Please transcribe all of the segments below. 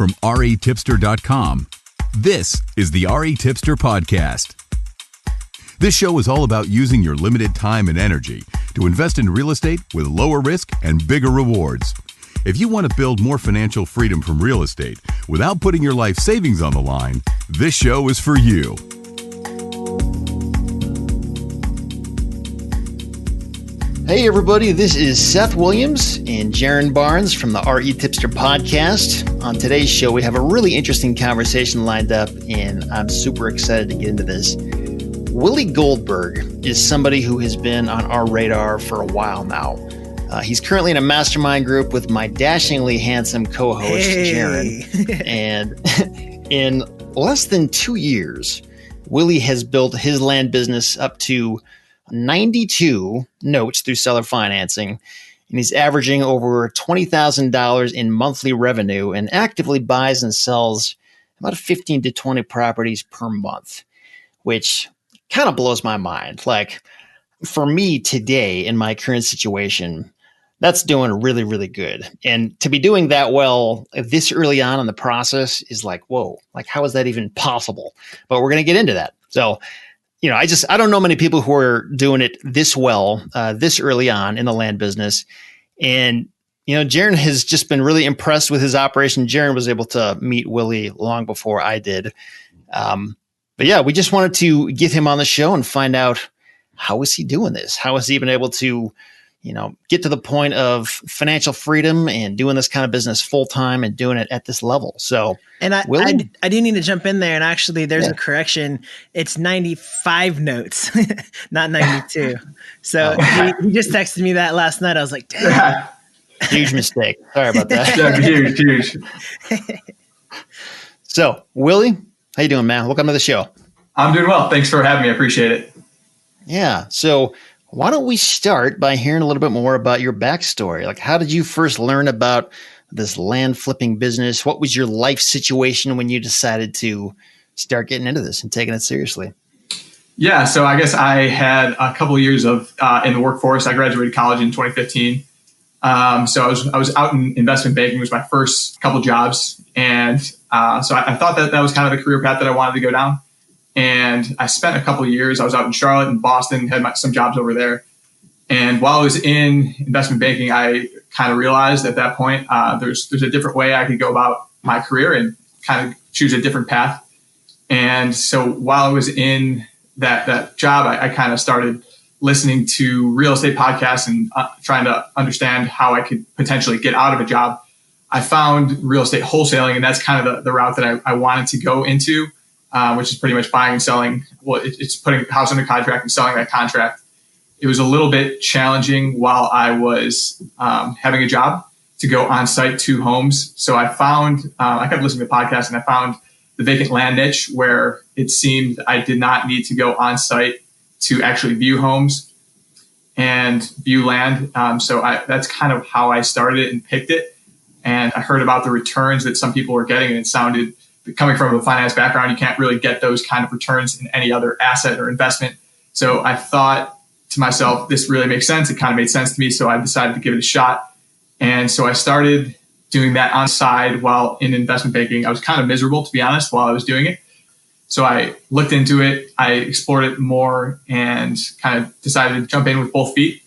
from REtipster.com. This is the REtipster podcast. This show is all about using your limited time and energy to invest in real estate with lower risk and bigger rewards. If you want to build more financial freedom from real estate without putting your life savings on the line, this show is for you. Hey everybody, this is Seth Williams and Jaron Barnes from the REtipster podcast. On today's show, we have a really interesting conversation lined up, and I'm super excited to get into this. Willie Goldberg is somebody who has been on our radar for a while now. He's currently in a mastermind group with my dashingly handsome co-host, Jaron. And in less than 2 years, Willie has built his land business up to 92 notes through seller financing, and he's averaging over $20,000 in monthly revenue and actively buys and sells about 15 to 20 properties per month, which kind of blows my mind. Like, for me today in my current situation, that's doing really, really good. And to be doing that well this early on in the process is like, whoa, like how is that even possible? But we're going to get into that. So, I don't know many people who are doing it this well, this early on in the land business. And, Jaron has just been really impressed with his operation. Jaron was able to meet Willie long before I did. But yeah, we just wanted to get him on the show and find out, how is he doing this? How is he even able to, get to the point of financial freedom and doing this kind of business full time and doing it at this level? So, and I do need to jump in there. And actually, there's a correction. It's 95 notes, not 92. So he just texted me that last night. I was like, damn. Huge mistake. Sorry about that. Yeah, huge. So, Willie, how you doing, man? Welcome to the show. I'm doing well. Thanks for having me. I appreciate it. Yeah. So why don't we start by hearing a little bit more about your backstory? Like, how did you first learn about this land flipping business? What was your life situation when you decided to start getting into this and taking it seriously? Yeah. So I guess I had a couple of years of in the workforce. I graduated college in 2015. So I was out in investment banking. It was my first couple jobs. And so I thought that was kind of the career path that I wanted to go down. And I spent a couple of years. I was out in Charlotte and Boston, had some jobs over there. And while I was in investment banking, I kind of realized at that point, there's a different way I could go about my career and kind of choose a different path. And so while I was in that job, I kind of started listening to real estate podcasts and trying to understand how I could potentially get out of a job. I found real estate wholesaling, and that's kind of the route that I wanted to go into. Which is pretty much buying and selling. Well, it's putting a house under contract and selling that contract. It was a little bit challenging while I was having a job to go on site to homes. So I found, I kept listening to podcasts, and I found the vacant land niche where it seemed I did not need to go on site to actually view homes and view land. So that's kind of how I started it and picked it. And I heard about the returns that some people were getting, and it sounded, coming from a finance background, you can't really get those kind of returns in any other asset or investment. So I thought to myself, this really makes sense. It kind of made sense to me. So I decided to give it a shot. And so I started doing that on the side while in investment banking. I was kind of miserable, to be honest, while I was doing it. So I looked into it. I explored it more and kind of decided to jump in with both feet.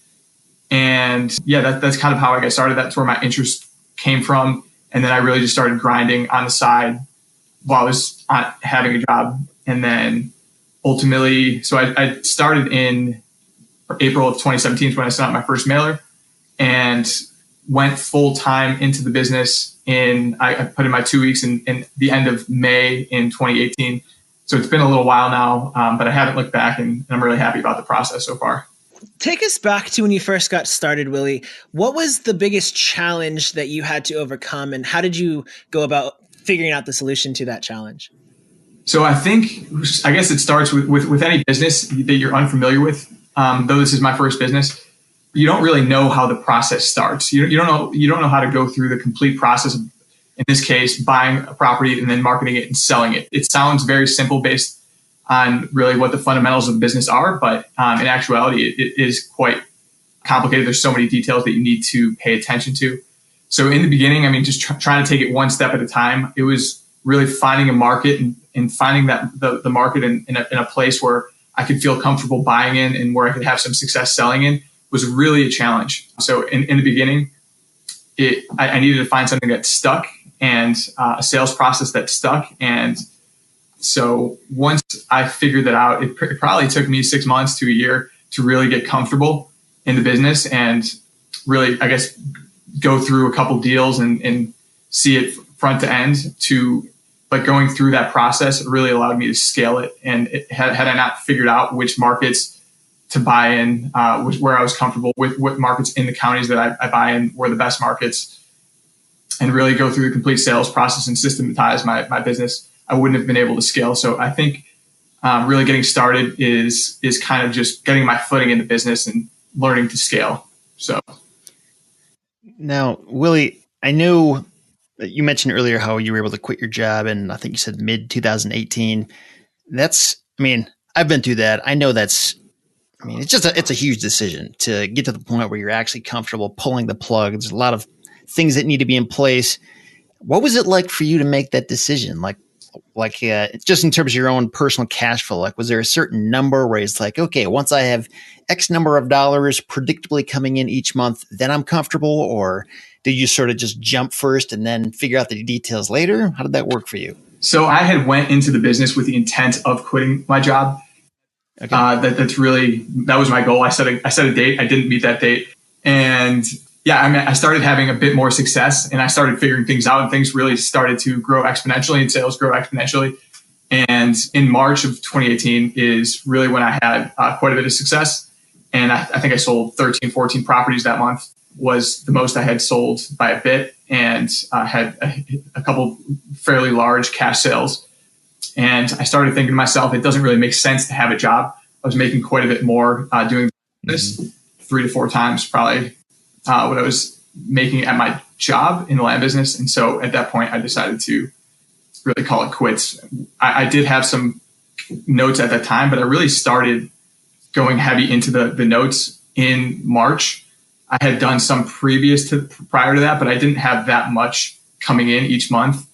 And yeah, that's kind of how I got started. That's where my interest came from. And then I really just started grinding on the side while I was having a job. And then ultimately, so I started in April of 2017 when I sent out my first mailer and went full time into the business I put in my 2 weeks in the end of May in 2018. So it's been a little while now, but I haven't looked back, and I'm really happy about the process so far. Take us back to when you first got started, Willie. What was the biggest challenge that you had to overcome, and how did you go about figuring out the solution to that challenge? So I guess it starts with any business that you're unfamiliar with. Though this is my first business, you don't really know how the process starts. You don't know how to go through the complete process of, in this case, buying a property and then marketing it and selling it. It sounds very simple based on really what the fundamentals of the business are, but in actuality, it is quite complicated. There's so many details that you need to pay attention to. So in the beginning, I mean, just trying to take it one step at a time. It was really finding a market and finding that the market in a place where I could feel comfortable buying in and where I could have some success selling in was really a challenge. So in the beginning, I needed to find something that stuck and a sales process that stuck. And so once I figured that out, it probably took me 6 months to a year to really get comfortable in the business and really, I guess, go through a couple deals and see it front to end. But going through that process really allowed me to scale it. And had I not figured out which markets to buy in, where I was comfortable with, what markets in the counties that I buy in were the best markets, and really go through the complete sales process and systematize my business, I wouldn't have been able to scale. So I think really getting started is kind of just getting my footing in the business and learning to scale. So now, Willie, I know that you mentioned earlier how you were able to quit your job, and I think you said mid 2018. I've been through that. I know it's a huge decision to get to the point where you're actually comfortable pulling the plug. There's a lot of things that need to be in place. What was it like for you to make that decision? Like just in terms of your own personal cash flow, like was there a certain number where it's like, okay, once I have X number of dollars predictably coming in each month, then I'm comfortable? Or did you sort of just jump first and then figure out the details later? How did that work for you? So I had went into the business with the intent of quitting my job. Okay. That was my goal. I set a date. I didn't meet that date. And I started having a bit more success, and I started figuring things out, and things really started to grow exponentially and sales grow exponentially. And in March of 2018 is really when I had quite a bit of success. And I think I sold 13, 14 properties that month, was the most I had sold by a bit, and had a couple fairly large cash sales. And I started thinking to myself, it doesn't really make sense to have a job. I was making quite a bit more doing this, 3 to 4 times probably what I was making at my job in the land business. And so at that point, I decided to really call it quits. I did have some notes at that time, but I really started going heavy into the notes in March. I had done some prior to that, but I didn't have that much coming in each month.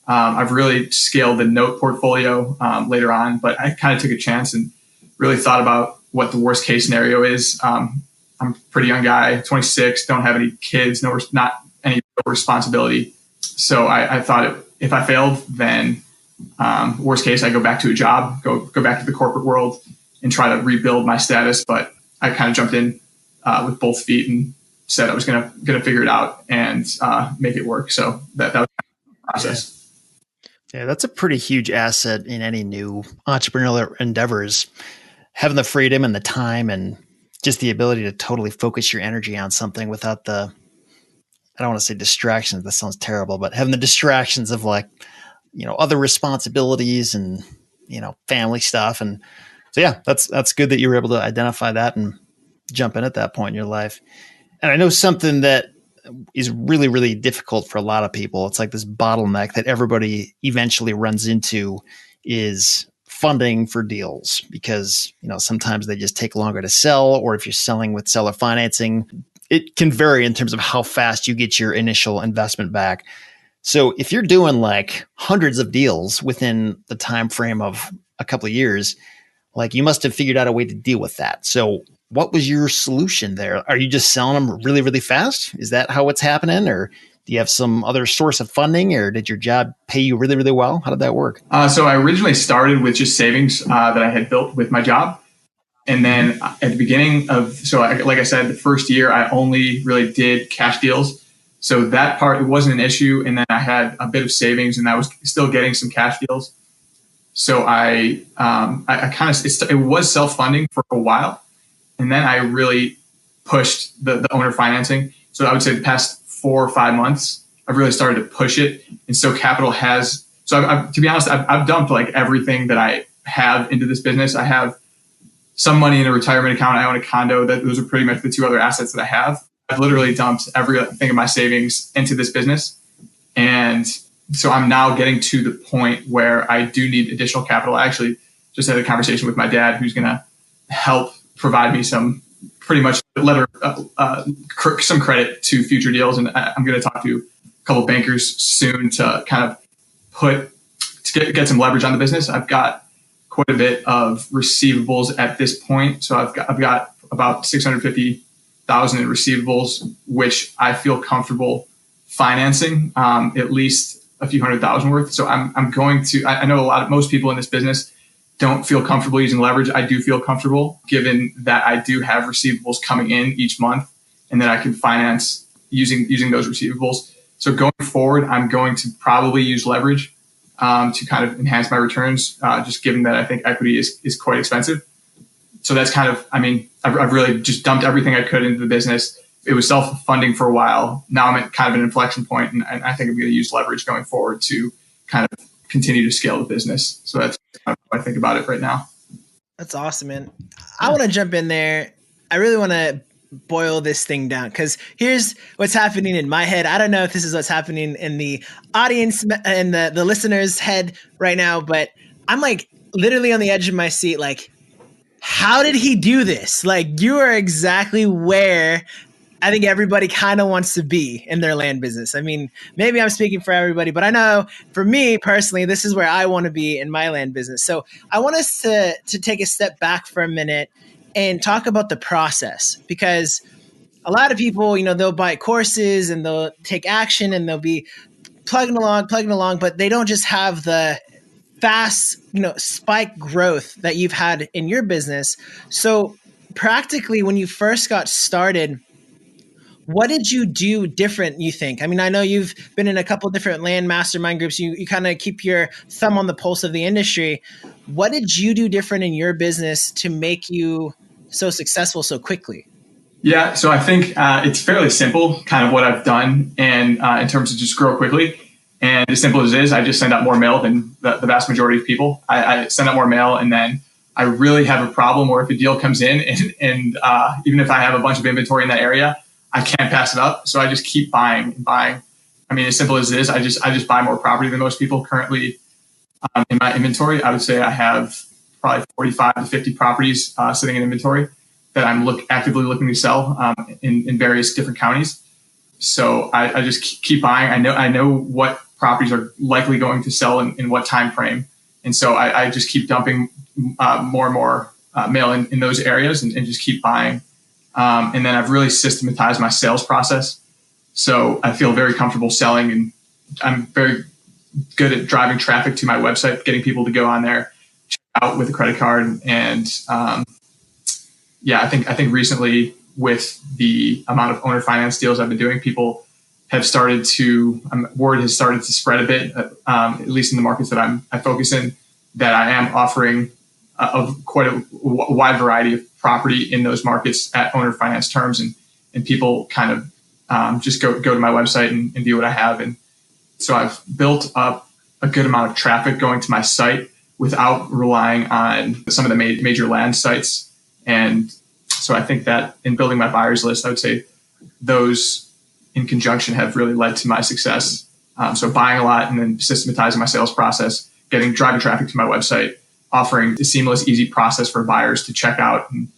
I've really scaled the note portfolio later on, but I kind of took a chance and really thought about what the worst case scenario is. I'm a pretty young guy, 26, don't have any kids, not any responsibility. So I thought if I failed, then worst case, I go back to a job, go back to the corporate world and try to rebuild my status. But I kind of jumped in with both feet and said I was gonna figure it out and make it work. So that was the process. Yeah, that's a pretty huge asset in any new entrepreneurial endeavors. Having the freedom and the time and just the ability to totally focus your energy on something without I don't want to say distractions, that sounds terrible, but having the distractions of other responsibilities and, family stuff. And so, yeah, that's good that you were able to identify that and jump in at that point in your life. And I know something that is really, really difficult for a lot of people. It's like this bottleneck that everybody eventually runs into is funding for deals, because sometimes they just take longer to sell, or if you're selling with seller financing, it can vary in terms of how fast you get your initial investment back. So if you're doing like hundreds of deals within the time frame of a couple of years, you must have figured out a way to deal with that. So what was your solution there? Are you just selling them really, really fast? Is that how it's happening? Or do you have some other source of funding, or did your job pay you really, really well? How did that work? So I originally started with just savings that I had built with my job. And then at the beginning like I said, the first year, I only really did cash deals. So that part, it wasn't an issue. And then I had a bit of savings, and I was still getting some cash deals. So I kind of, it was self-funding for a while. And then I really pushed the owner financing. So I would say the past 4 or 5 months, I've really started to push it. And so capital has, to be honest, I've dumped everything that I have into this business. I have some money in a retirement account. I own a condo. Those are pretty much the 2 other assets that I have. I've literally dumped everything of my savings into this business. And so I'm now getting to the point where I do need additional capital. I actually just had a conversation with my dad, who's going to help provide me some pretty much some credit to future deals. And I'm going to talk to a couple of bankers soon to kind of get some leverage on the business. I've got quite a bit of receivables at this point. So I've got about 650,000 in receivables, which I feel comfortable financing at least a few $100,000 worth. So I'm going to, I know most people in this business don't feel comfortable using leverage. I do feel comfortable given that I do have receivables coming in each month and then I can finance using those receivables. So going forward, I'm going to probably use leverage to kind of enhance my returns, just given that I think equity is quite expensive. So that's kind of, I've really just dumped everything I could into the business. It was self-funding for a while. Now I'm at kind of an inflection point, and I think I'm going to use leverage going forward to kind of continue to scale the business. So that's kind of how I think about it right now. That's awesome, man. I want to jump in there. I really want to boil this thing down because here's what's happening in my head. I don't know if this is what's happening in the audience and the listener's head right now, but I'm like literally on the edge of my seat. Like, how did he do this? Like, you are exactly where I think everybody kind of wants to be in their land business. I mean, maybe I'm speaking for everybody, but I know for me personally, this is where I want to be in my land business. So I want us to take a step back for a minute and talk about the process, because a lot of people, they'll buy courses and they'll take action and they'll be plugging along, but they don't just have the fast, spike growth that you've had in your business. So practically when you first got started, what did you do different, you think? I mean, I know you've been in a couple of different land mastermind groups. You kind of keep your thumb on the pulse of the industry. What did you do different in your business to make you so successful so quickly? Yeah, so I think it's fairly simple, kind of what I've done, and in terms of just grow quickly. And as simple as it is, I just send out more mail than the vast majority of people. I send out more mail, and then I really have a problem where if a deal comes in, and even if I have a bunch of inventory in that area, I can't pass it up. So I just keep buying and buying. I mean, as simple as it is, I just buy more property than most people currently in my inventory. I would say I have probably 45 to 50 properties sitting in inventory that I'm actively looking to sell in various different counties. So I just keep buying. I know what properties are likely going to sell in what time frame. And so I just keep dumping more and more mail in those areas and just keep buying. And then I've really systematized my sales process. So I feel very comfortable selling, and I'm very good at driving traffic to my website, getting people to go on there, check out with a credit card. And I think recently with the amount of owner finance deals I've been doing, people have started to, word has started to spread a bit, at least in the markets that I focus in, that I am offering of quite a wide variety of property in those markets at owner finance terms, and people kind of just go to my website and view what I have. And so I've built up a good amount of traffic going to my site without relying on some of the major land sites. And so I think that in building my buyers list, I would say those in conjunction have really led to my success. So buying a lot and then systematizing my sales process, driving traffic to my website, offering a seamless, easy process for buyers to check out. And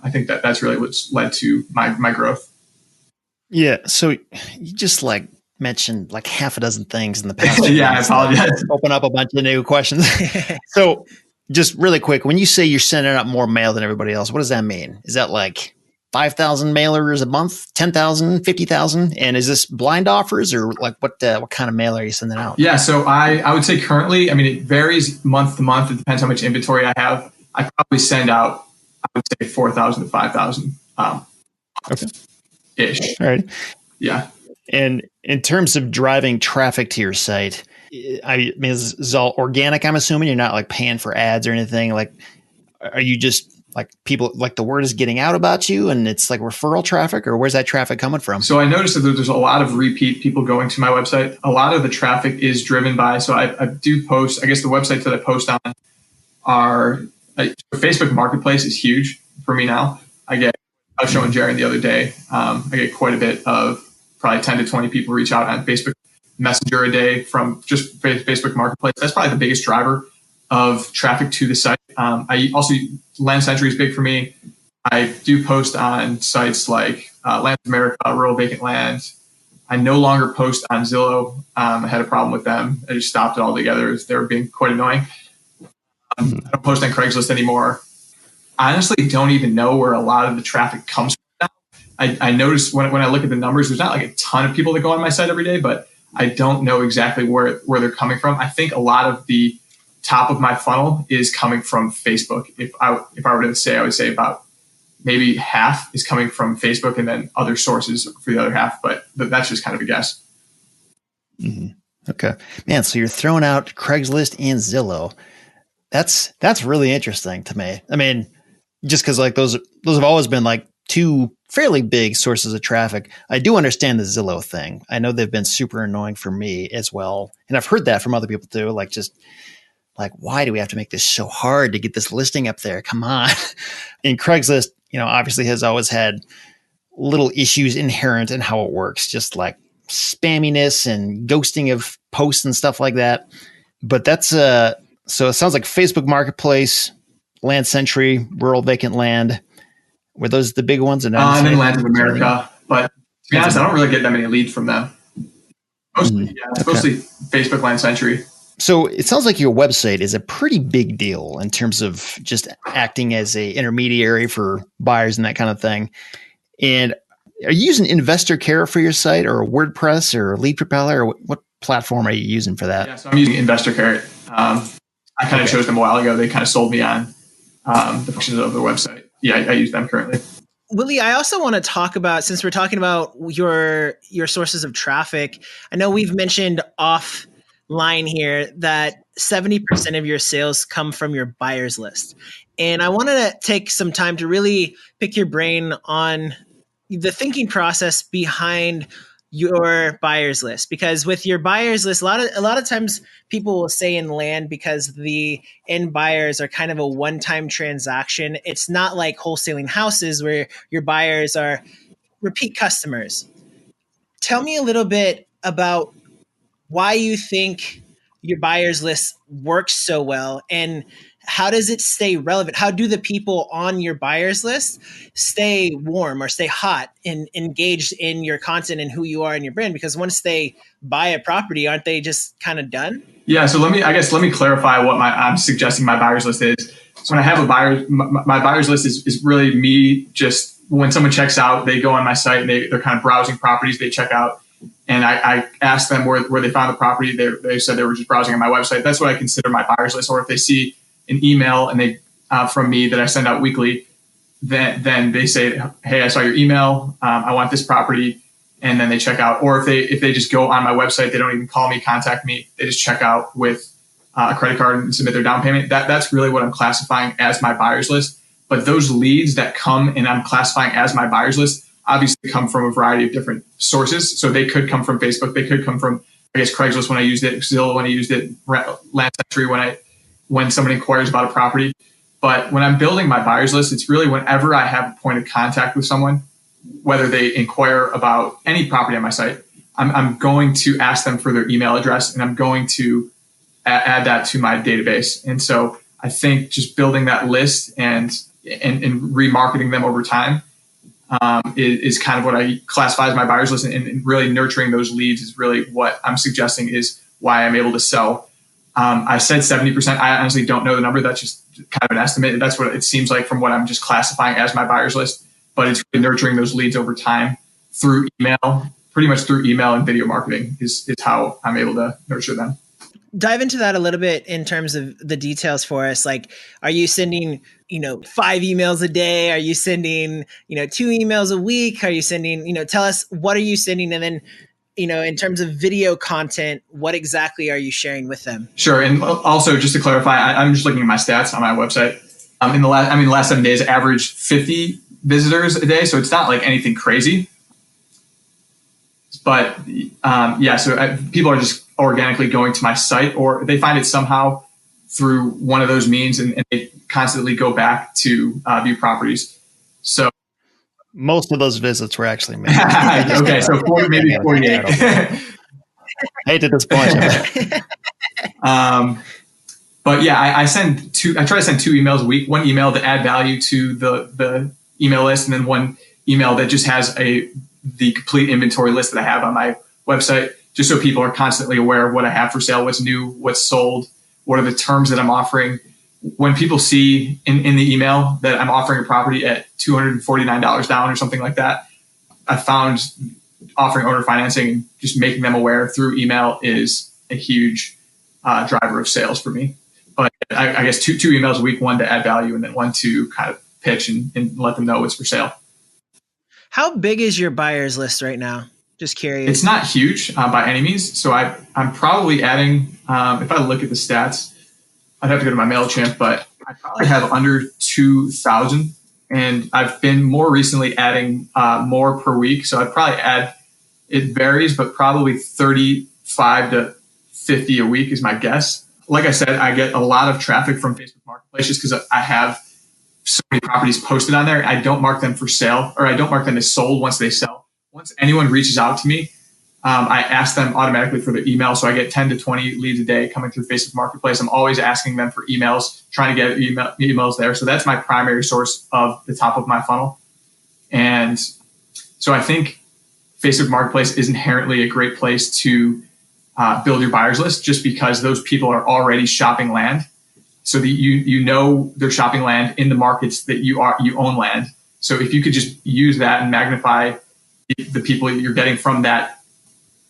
I think that's really what's led to my growth. Yeah. So you just mentioned half a dozen things in the past. Yeah, I apologize. Open up a bunch of new questions. So just really quick, when you say you're sending out more mail than everybody else, what does that mean? Is that 5,000 mailers a month, 10,000, 50,000? And is this blind offers or what kind of mail are you sending out? Yeah. So I would say currently, it varies month to month. It depends how much inventory I have. I probably send out, I would say 4,000 to 5,000 okay. ish. All right. Yeah. And in terms of driving traffic to your site, this is all organic, I'm assuming? You're not paying for ads or anything? Are you just people, the word is getting out about you and it's referral traffic, or where's that traffic coming from? So I noticed that there's a lot of repeat people going to my website. A lot of the traffic is driven by, so I do post, I guess the websites that I post on are, Facebook Marketplace is huge for me now. I was showing Jaron the other day, I get quite a bit of probably 10 to 20 people reach out on Facebook Messenger a day from just Facebook Marketplace. That's probably the biggest driver of traffic to the site. I also, Land Century is big for me. I do post on sites like Land of America, Rural Vacant Land. I no longer post on Zillow. I had a problem with them. I just stopped it altogether. They were being quite annoying. I don't post on Craigslist anymore. I honestly don't even know where a lot of the traffic comes from now. I noticed when I look at the numbers, there's not like a ton of people that go on my site every day, but I don't know exactly where they're coming from. I think a lot of the top of my funnel is coming from Facebook. If I were to say, I would say about maybe half is coming from Facebook and then other sources for the other half, but that's just kind of a guess. Mm-hmm. Okay, man. So you're throwing out Craigslist and Zillow. That's really interesting to me. I mean, just because like those have always been like two fairly big sources of traffic. I do understand the Zillow thing. I know they've been super annoying for me as well, and I've heard that from other people too. Like just like, why do we have to make this so hard to get this listing up there? Come on. And Craigslist, obviously has always had little issues inherent in how it works, just like spamminess and ghosting of posts and stuff like that. But that's so it sounds like Facebook Marketplace, Land Century, Rural Vacant Land. Were those the big ones? And then Land of America. But to be honest, I don't really get that many leads from them. Mostly Facebook, Land Century. So it sounds like your website is a pretty big deal in terms of just acting as a intermediary for buyers and that kind of thing. And are you using Investor Care for your site or WordPress or Lead Propeller, or what platform are you using for that? Yeah, so I'm using Investor Care. I kind of chose them a while ago. They kind of sold me on the functions of their website. Yeah, I use them currently. Willie, I also want to talk about, since we're talking about your sources of traffic, I know we've mentioned offline here that 70% of your sales come from your buyers list. And I wanted to take some time to really pick your brain on the thinking process behind your buyers list, because with your buyers list, a lot of times people will say in land, because the end buyers are kind of a one-time transaction. It's not like wholesaling houses where your buyers are repeat customers. Tell me a little bit about why you think your buyers list works so well, and how does it stay relevant? How do the people on your buyers list stay warm or stay hot and engaged in your content and who you are and your brand? Because once they buy a property, aren't they just kind of done? Yeah. So let me clarify what I'm suggesting my buyers list is. So when I have a buyer, my buyers list is really me. Just when someone checks out, they go on my site and they're kind of browsing properties. They check out, and I ask them where they found the property. They said they were just browsing on my website. That's what I consider my buyers list. Or if they see an email and they from me that I send out weekly, then they say, hey, I saw your email. I want this property. And then they check out. Or if they just go on my website, they don't even call me, contact me. They just check out with a credit card and submit their down payment. That's really what I'm classifying as my buyers list. But those leads that come and I'm classifying as my buyers list obviously come from a variety of different sources. So they could come from Facebook. They could come from, I guess, Craigslist when I used it, Zillow when I used it, Land Century when somebody inquires about a property. But when I'm building my buyers list, it's really whenever I have a point of contact with someone, whether they inquire about any property on my site, I'm going to ask them for their email address, and I'm going to add that to my database. And so I think just building that list and remarketing them over time is kind of what I classify as my buyers list, and really nurturing those leads is really what I'm suggesting is why I'm able to sell. I said 70%. I honestly don't know the number. That's just kind of an estimate. That's what it seems like from what I'm just classifying as my buyers list. But it's really nurturing those leads over time through email, pretty much through email and video marketing is how I'm able to nurture them. Dive into that a little bit in terms of the details for us. Like, are you sending, 5 emails a day? Are you sending, 2 emails a week? Are you sending, tell us, what are you sending? And then, in terms of video content, what exactly are you sharing with them? Sure. And also just to clarify, I'm just looking at my stats on my website. In the last 7 days, I averaged 50 visitors a day. So it's not like anything crazy. But so people are just organically going to my site, or they find it somehow through one of those means, and they constantly go back to view properties. So most of those visits were actually made. Okay, so maybe 48. I hate to disappoint you. But yeah, I try to send 2 emails a week. One email to add value to the email list, and then one email that just has the complete inventory list that I have on my website, just so people are constantly aware of what I have for sale, what's new, what's sold, what are the terms that I'm offering. When people see in the email that I'm offering a property at $249 down or something like that, I found offering owner financing and just making them aware through email is a huge driver of sales for me. But I guess two emails a week, one to add value and then one to kind of pitch and let them know what's for sale. How big is your buyers list right now? Just curious. It's not huge by any means. So I'm probably adding, if I look at the stats, I'd have to go to my MailChimp, but I probably have under 2,000. And I've been more recently adding more per week. So I'd probably add, it varies, but probably 35 to 50 a week is my guess. Like I said, I get a lot of traffic from Facebook Marketplace just because I have so many properties posted on there. I don't mark them for sale, or I don't mark them as sold once they sell. Once anyone reaches out to me, I ask them automatically for their email. So I get 10 to 20 leads a day coming through Facebook Marketplace. I'm always asking them for emails, trying to get emails there. So that's my primary source of the top of my funnel. And so I think Facebook Marketplace is inherently a great place to build your buyers list, just because those people are already shopping land. So that you know they're shopping land in the markets that you own land. So if you could just use that and magnify the people you're getting from that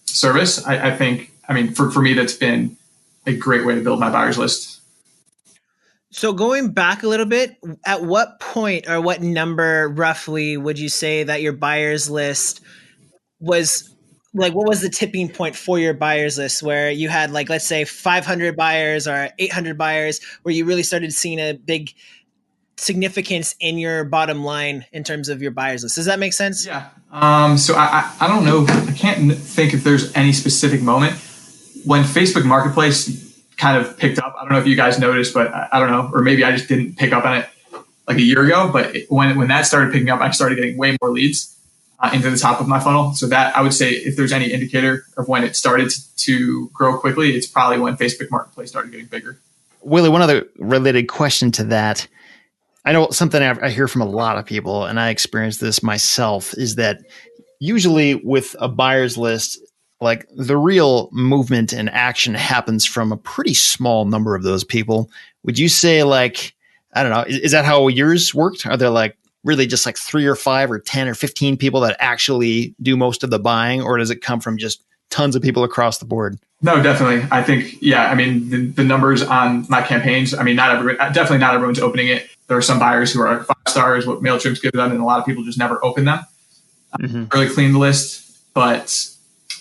service, I think, for me, that's been a great way to build my buyers list. So going back a little bit, at what point or what number roughly would you say that your buyers list was, like, what was the tipping point for your buyers list where you had, like, let's say 500 buyers or 800 buyers, where you really started seeing a big significance in your bottom line in terms of your buyers list? Does that make sense? Yeah. So I don't know. I can't think if there's any specific moment when Facebook Marketplace kind of picked up. I don't know if you guys noticed, but I don't know, or maybe I just didn't pick up on it like a year ago. But when that started picking up, I started getting way more leads into the top of my funnel. So that, I would say, if there's any indicator of when it started to grow quickly, it's probably when Facebook Marketplace started getting bigger. Willie, one other related question to that. I know something I hear from a lot of people, and I experienced this myself, is that usually with a buyer's list, like, the real movement and action happens from a pretty small number of those people. Would you say, like, I don't know, is that how yours worked? Are there like really just like 3 or 5 or 10 or 15 people that actually do most of the buying, or does it come from just tons of people across the board? No, definitely. I think, yeah, the numbers on my campaigns, definitely not everyone's opening it. There are some buyers who are 5 stars, what MailChimp's gives them, and a lot of people just never open them. Really clean the list, but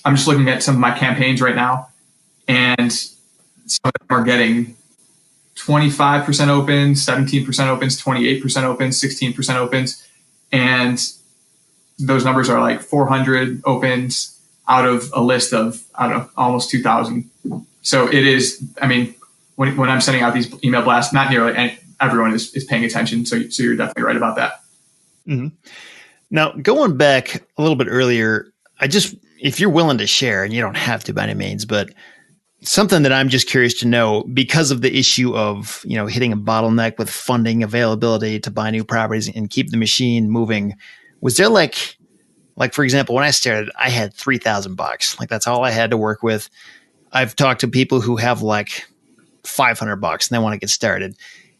I'm just looking at some of my campaigns right now, and some of them are getting 25% opens, 17% opens, 28% opens, 16% opens. And those numbers are like 400 opens out of a list of, I don't know, almost 2,000. So it is, when I'm sending out these email blasts, not nearly everyone is paying attention. So you're definitely right about that. Mm-hmm. Now, going back a little bit earlier, if you're willing to share, and you don't have to by any means, but something that I'm just curious to know, because of the issue of, hitting a bottleneck with funding availability to buy new properties and keep the machine moving, was there like, for example, when I started, I had $3,000. Like, that's all I had to work with. I've talked to people who have like $500 and they want to get started.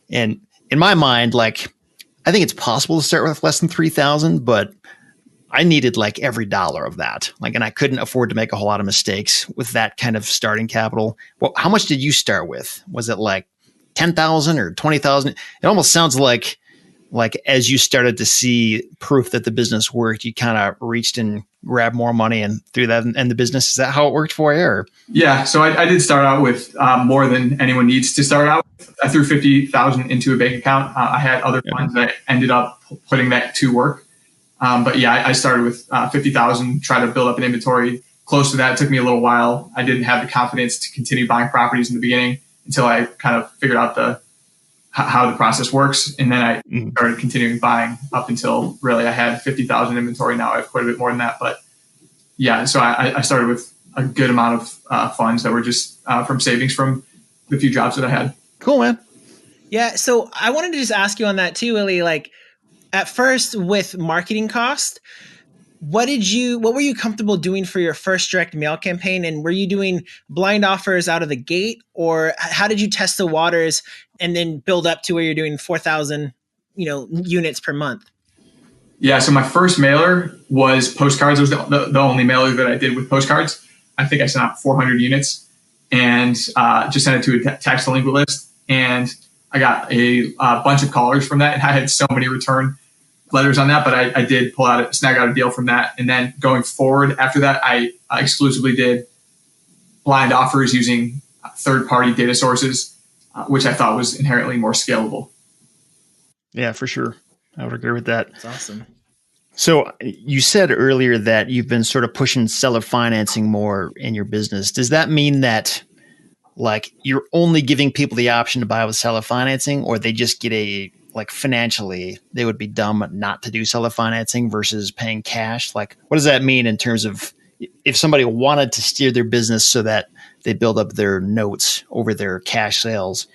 And in my mind, like, I think it's possible to start with less than 3,000, but I needed like every dollar of that. Like, and I couldn't afford to make a whole lot of mistakes with that kind of starting capital. Well, how much did you start with? Was it like 10,000 or 20,000? It almost sounds like as you started to see proof that the business worked, you kind of reached and grabbed more money and threw that in the business. Is that how it worked for you? Or? Yeah. So I did start out with more than anyone needs to start out with. I threw 50,000 into a bank account. I had other funds that ended up putting that to work. But yeah, I started with 50,000, tried to build up an inventory close to that. It took me a little while. I didn't have the confidence to continue buying properties in the beginning until I kind of figured out how the process works. And then I started continuing buying up until really I had 50,000 inventory. Now I have quite a bit more than that. But yeah, so I started with a good amount of funds that were just from savings from the few jobs that I had. Cool, man. Yeah. So I wanted to just ask you on that too, Willie, like, at first with marketing cost, what were you comfortable doing for your first direct mail campaign? And were you doing blind offers out of the gate, or how did you test the waters and then build up to where you're doing 4,000, units per month? Yeah. So my first mailer was postcards. It was the only mailer that I did with postcards. I think I sent out 400 units and just sent it to a tax delinquent list. And I got a bunch of callers from that. And I had so many return letters on that, but I did snag out a deal from that. And then going forward after that, I exclusively did blind offers using third-party data sources, which I thought was inherently more scalable. Yeah, for sure. I would agree with that. That's awesome. So you said earlier that you've been sort of pushing seller financing more in your business. Does that mean that like you're only giving people the option to buy with seller financing, or they just get financially, they would be dumb not to do seller financing versus paying cash? Like, what does that mean in terms of if somebody wanted to steer their business so that they build up their notes over their cash sales?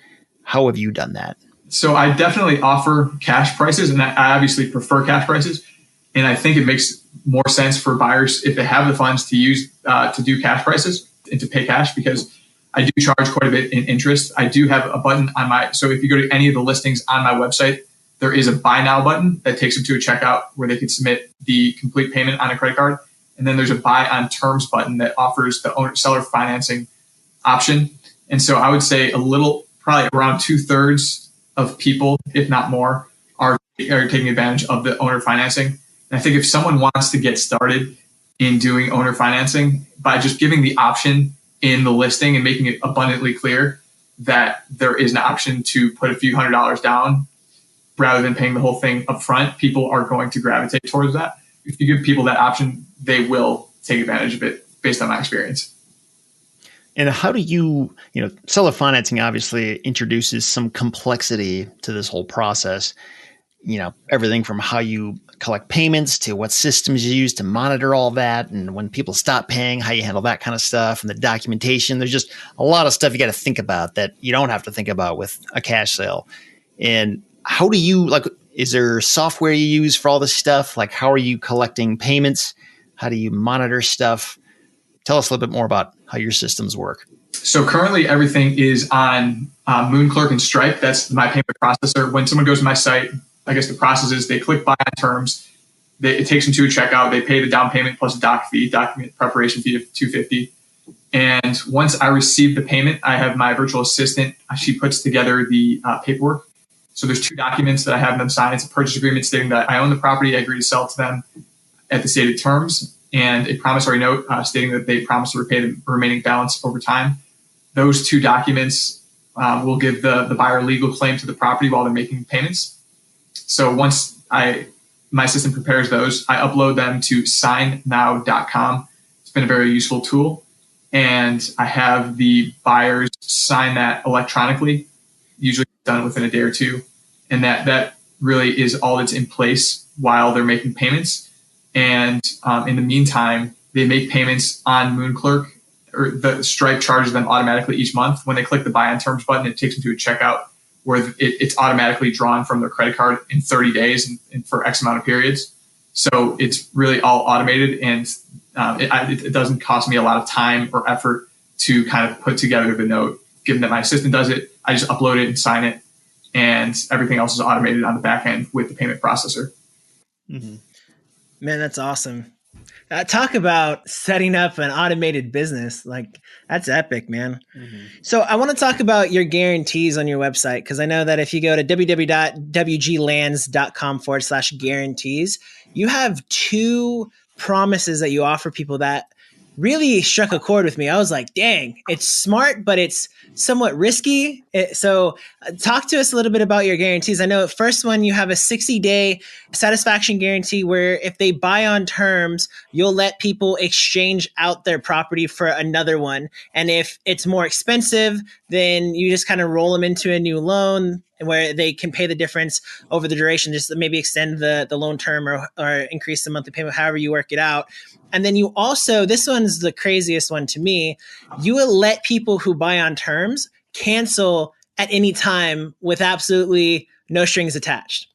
How have you done that? So I definitely offer cash prices, and I obviously prefer cash prices. And I think it makes more sense for buyers if they have the funds to use to do cash prices and to pay cash, because I do charge quite a bit in interest. I do have a button on so if you go to any of the listings on my website, there is a buy now button that takes them to a checkout where they can submit the complete payment on a credit card. And then there's a buy on terms button that offers the seller financing option. And so I would say probably around 2/3 of people, if not more, are taking advantage of the owner financing. And I think if someone wants to get started in doing owner financing by just giving the option in the listing and making it abundantly clear that there is an option to put a few $100s down rather than paying the whole thing up front, people are going to gravitate towards that. If you give people that option, they will take advantage of it based on my experience. And how do you seller financing obviously introduces some complexity to this whole process. Everything from how you collect payments to what systems you use to monitor all that. And when people stop paying, how you handle that kind of stuff and the documentation. There's just a lot of stuff you got to think about that you don't have to think about with a cash sale. And how do you is there software you use for all this stuff? Like, how are you collecting payments? How do you monitor stuff? Tell us a little bit more about how your systems work. So currently everything is on Moonclerk and Stripe. That's my payment processor. When someone goes to my site, I guess the process is they click buy on terms. It takes them to a checkout. They pay the down payment plus a document preparation fee of $250. And once I receive the payment, I have my virtual assistant. She puts together the paperwork. So there's 2 documents that I have them sign. It's a purchase agreement stating that I own the property. I agree to sell to them at the stated terms, and a promissory note stating that they promise to repay the remaining balance over time. Those 2 documents will give the buyer legal claim to the property while they're making payments. So once my assistant prepares those, I upload them to signnow.com. It's been a very useful tool. And I have the buyers sign that electronically, usually done within a day or 2. And that really is all that's in place while they're making payments. And in the meantime, they make payments on Moonclerk, or the Stripe charges them automatically each month. When they click the buy on terms button, it takes them to a checkout where it's automatically drawn from their credit card in 30 days and for X amount of periods. So it's really all automated, and it doesn't cost me a lot of time or effort to kind of put together the note. Given that my assistant does it, I just upload it and sign it, and everything else is automated on the back end with the payment processor. Mm-hmm. Man, that's awesome. Talk about setting up an automated business. Like, that's epic, man. Mm-hmm. So I want to talk about your guarantees on your website, because I know that if you go to www.wglands.com/guarantees, you have 2 promises that you offer people that really struck a chord with me. I was like, dang, it's smart, but it's somewhat risky. So talk to us a little bit about your guarantees. I know first one, you have a 60-day satisfaction guarantee where if they buy on terms, you'll let people exchange out their property for another one. And if it's more expensive, then you just kind of roll them into a new loan where they can pay the difference over the duration, just maybe extend the loan term or increase the monthly payment, however you work it out. And then you also, this one's the craziest one to me, you will let people who buy on terms cancel at any time with absolutely no strings attached.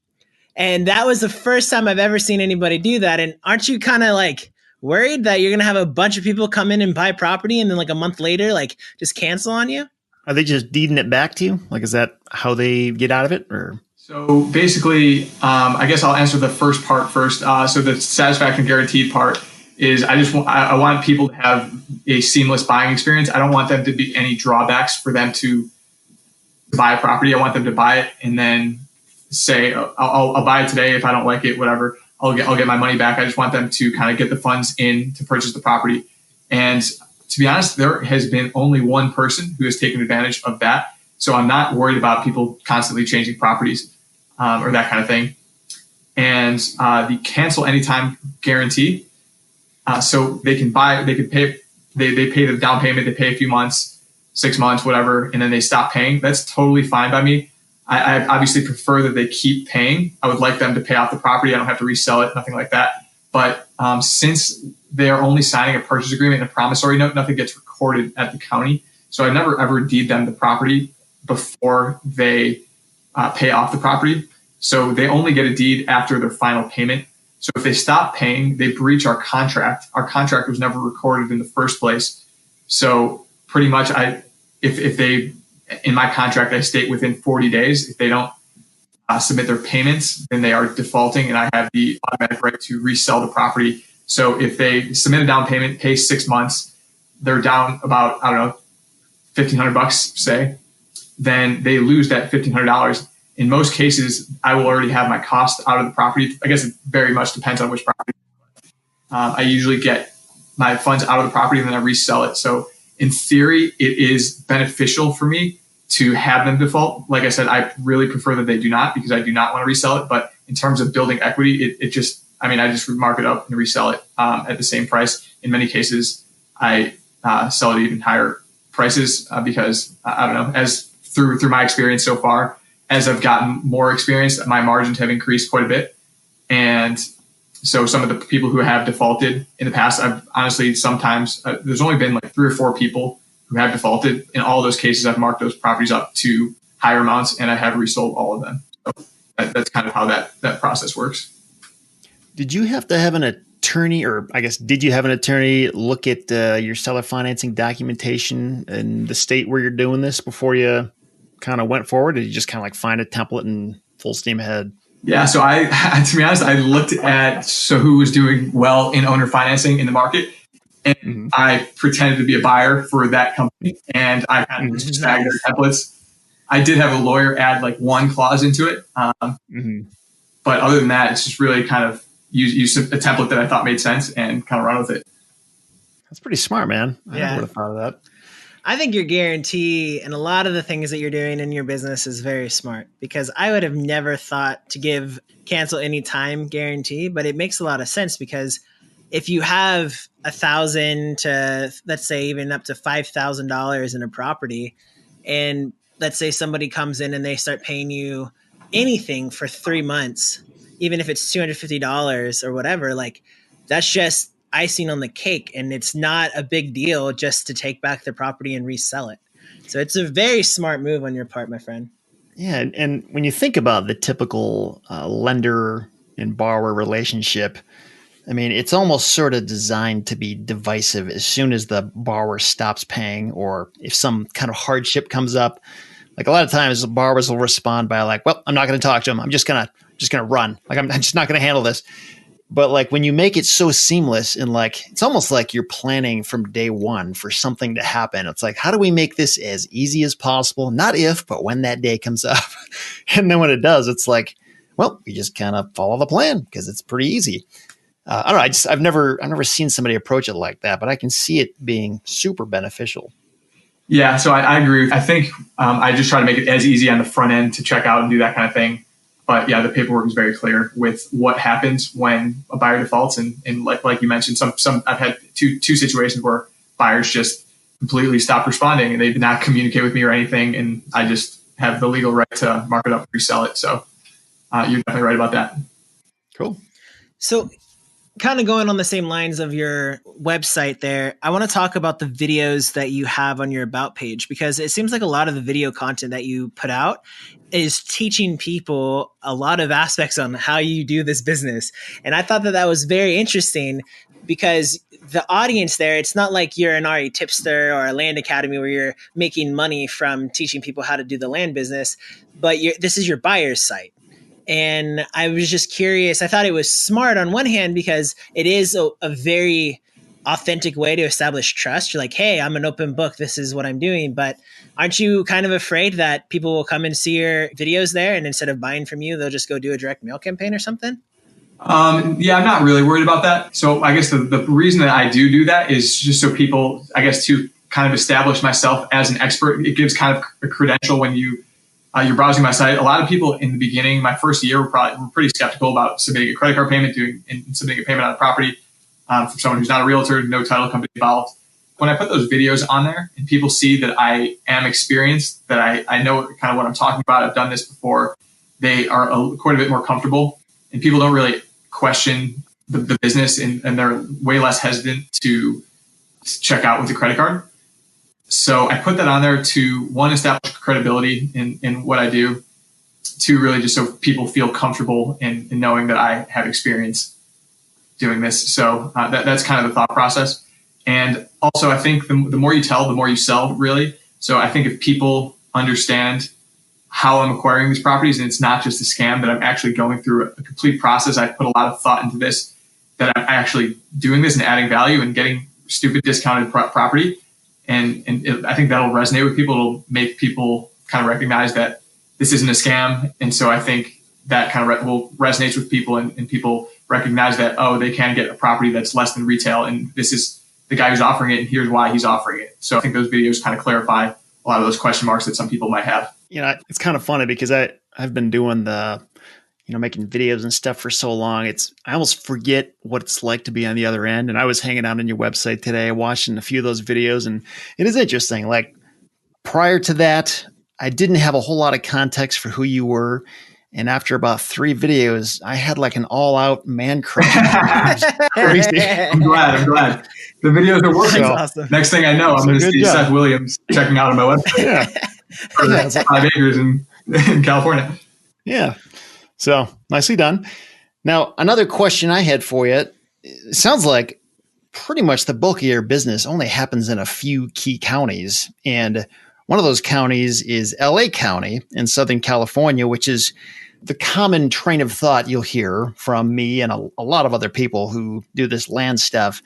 And that was the first time I've ever seen anybody do that. And aren't you kind of like worried that you're going to have a bunch of people come in and buy property and then like a month later, like just cancel on you? Are they just deeding it back to you? Like, is that how they get out of it? Or So basically, I guess I'll answer the first part first. So the satisfaction guaranteed part is I want people to have a seamless buying experience. I don't want them to be any drawbacks for them to buy a property. I want them to buy it and then say, I'll buy it today. If I don't like it, whatever, I'll get my money back. I just want them to kind of get the funds in to purchase the property. And to be honest, there has been only one person who has taken advantage of that. So I'm not worried about people constantly changing properties or that kind of thing. And the cancel anytime guarantee. So they can pay the down payment, they pay a few months, 6 months, whatever, and then they stop paying. That's totally fine by me. I obviously prefer that they keep paying. I would like them to pay off the property. I don't have to resell it, nothing like that. But since they are only signing a purchase agreement and a promissory note, nothing gets recorded at the county. So I never ever deed them the property before they pay off the property. So they only get a deed after their final payment. So if they stop paying, they breach our contract. Our contract was never recorded in the first place. So pretty much if they, in my contract, I state within 40 days, if they don't submit their payments, then they are defaulting and I have the automatic right to resell the property. So if they submit a down payment, pay 6 months, they're down about, I don't know, $1,500, say, then they lose that $1,500. In most cases, I will already have my cost out of the property. I guess it very much depends on which property. I usually get my funds out of the property and then I resell it. So in theory, it is beneficial for me to have them default. Like I said, I really prefer that they do not because I do not want to resell it. But in terms of building equity, I just mark it up and resell it at the same price. In many cases, I sell it at even higher prices because I don't know, as through my experience so far, as I've gotten more experience, my margins have increased quite a bit. And so some of the people who have defaulted in the past, I've honestly sometimes, there's only been like 3 or 4 people who have defaulted. In all those cases, I've marked those properties up to higher amounts and I have resold all of them. So that's kind of how that process works. did you have to have an attorney, or I guess, did you have an attorney look at your seller financing documentation in the state where you're doing this before you kind of went forward? Or did you just kind of like find a template and full steam ahead? Yeah. So to be honest, I looked at who was doing well in owner financing in the market, and I pretended to be a buyer for that company, and I kind of just tagged their templates. I did have a lawyer add like one clause into it, but other than that, it's just really kind of use a template that I thought made sense and kind of run with it. That's pretty smart, man. I never would have thought of that. I think your guarantee and a lot of the things that you're doing in your business is very smart, because I would have never thought to give cancel any time guarantee, but it makes a lot of sense because if you have $1,000 to, let's say, even up to $5,000 in a property, and let's say somebody comes in and they start paying you anything for 3 months, even if it's $250 or whatever, like that's just icing on the cake, and it's not a big deal just to take back the property and resell it. So it's a very smart move on your part, my friend. Yeah. And when you think about the typical lender and borrower relationship, I mean, it's almost sort of designed to be divisive as soon as the borrower stops paying, or if some kind of hardship comes up. Like a lot of times the borrowers will respond by like, well, I'm not going to talk to him. I'm just going to run. Like, I'm just not going to handle this. But like when you make it so seamless and like, it's almost like you're planning from day one for something to happen. It's like, how do we make this as easy as possible? Not if, but when that day comes up. And then when it does, it's like, well, we just kind of follow the plan because it's pretty easy. I don't know. I've never seen somebody approach it like that, but I can see it being super beneficial. Yeah. So I agree. I think I just try to make it as easy on the front end to check out and do that kind of thing. But yeah, the paperwork is very clear with what happens when a buyer defaults. And like you mentioned, some I've had two situations where buyers just completely stopped responding and they did not communicate with me or anything. And I just have the legal right to mark it up and resell it. So you're definitely right about that. Cool. So kind of going on the same lines of your website there, I want to talk about the videos that you have on your About page, because it seems like a lot of the video content that you put out is teaching people a lot of aspects on how you do this business. And I thought that that was very interesting, because the audience there, it's not like you're an REtipster or a land academy where you're making money from teaching people how to do the land business, but this is your buyer's site. And I was just curious. I thought it was smart on one hand because it is a very authentic way to establish trust. You're like, hey, I'm an open book. This is what I'm doing. But aren't you kind of afraid that people will come and see your videos there, and instead of buying from you, they'll just go do a direct mail campaign or something? Yeah, I'm not really worried about that. So I guess the reason that I do that is just so people, I guess, to kind of establish myself as an expert. It gives kind of a credential when you're browsing my site. A lot of people in the beginning, my first year, were pretty skeptical about submitting a credit card payment, and submitting a payment on a property from someone who's not a realtor, no title company involved. When I put those videos on there and people see that I am experienced, that I know kind of what I'm talking about, I've done this before, they are quite a bit more comfortable, and people don't really question the business, and they're way less hesitant to check out with a credit card. So I put that on there to, one, establish credibility in what I do, two, really just so people feel comfortable in knowing that I have experience doing this. So that's kind of the thought process. And also, I think the more you tell, the more you sell, really. So I think if people understand how I'm acquiring these properties, and it's not just a scam, that I'm actually going through a complete process, I put a lot of thought into this, that I'm actually doing this and adding value and getting stupid discounted property. And I think that'll resonate with people. It'll make people kind of recognize that this isn't a scam. And so I think that kind of will resonates with people, and people recognize that, oh, they can get a property that's less than retail, and this is the guy who's offering it, and here's why he's offering it. So I think those videos kind of clarify a lot of those question marks that some people might have. It's kind of funny because I've been doing making videos and stuff for so long. I almost forget what it's like to be on the other end. And I was hanging out on your website today, watching a few of those videos, and it is interesting. Like, prior to that, I didn't have a whole lot of context for who you were. And after about 3 videos, I had like an all-out man crush. Crazy. I'm glad. The videos are working. So, awesome. Next thing I know, I'm going to see Seth Williams checking out on my website. Yeah. For 5 acres in California. Yeah. So nicely done. Now, another question I had for you. It sounds like pretty much the bulk of your business only happens in a few key counties. And one of those counties is LA County in Southern California, which is the common train of thought you'll hear from me and a lot of other people who do this land stuff,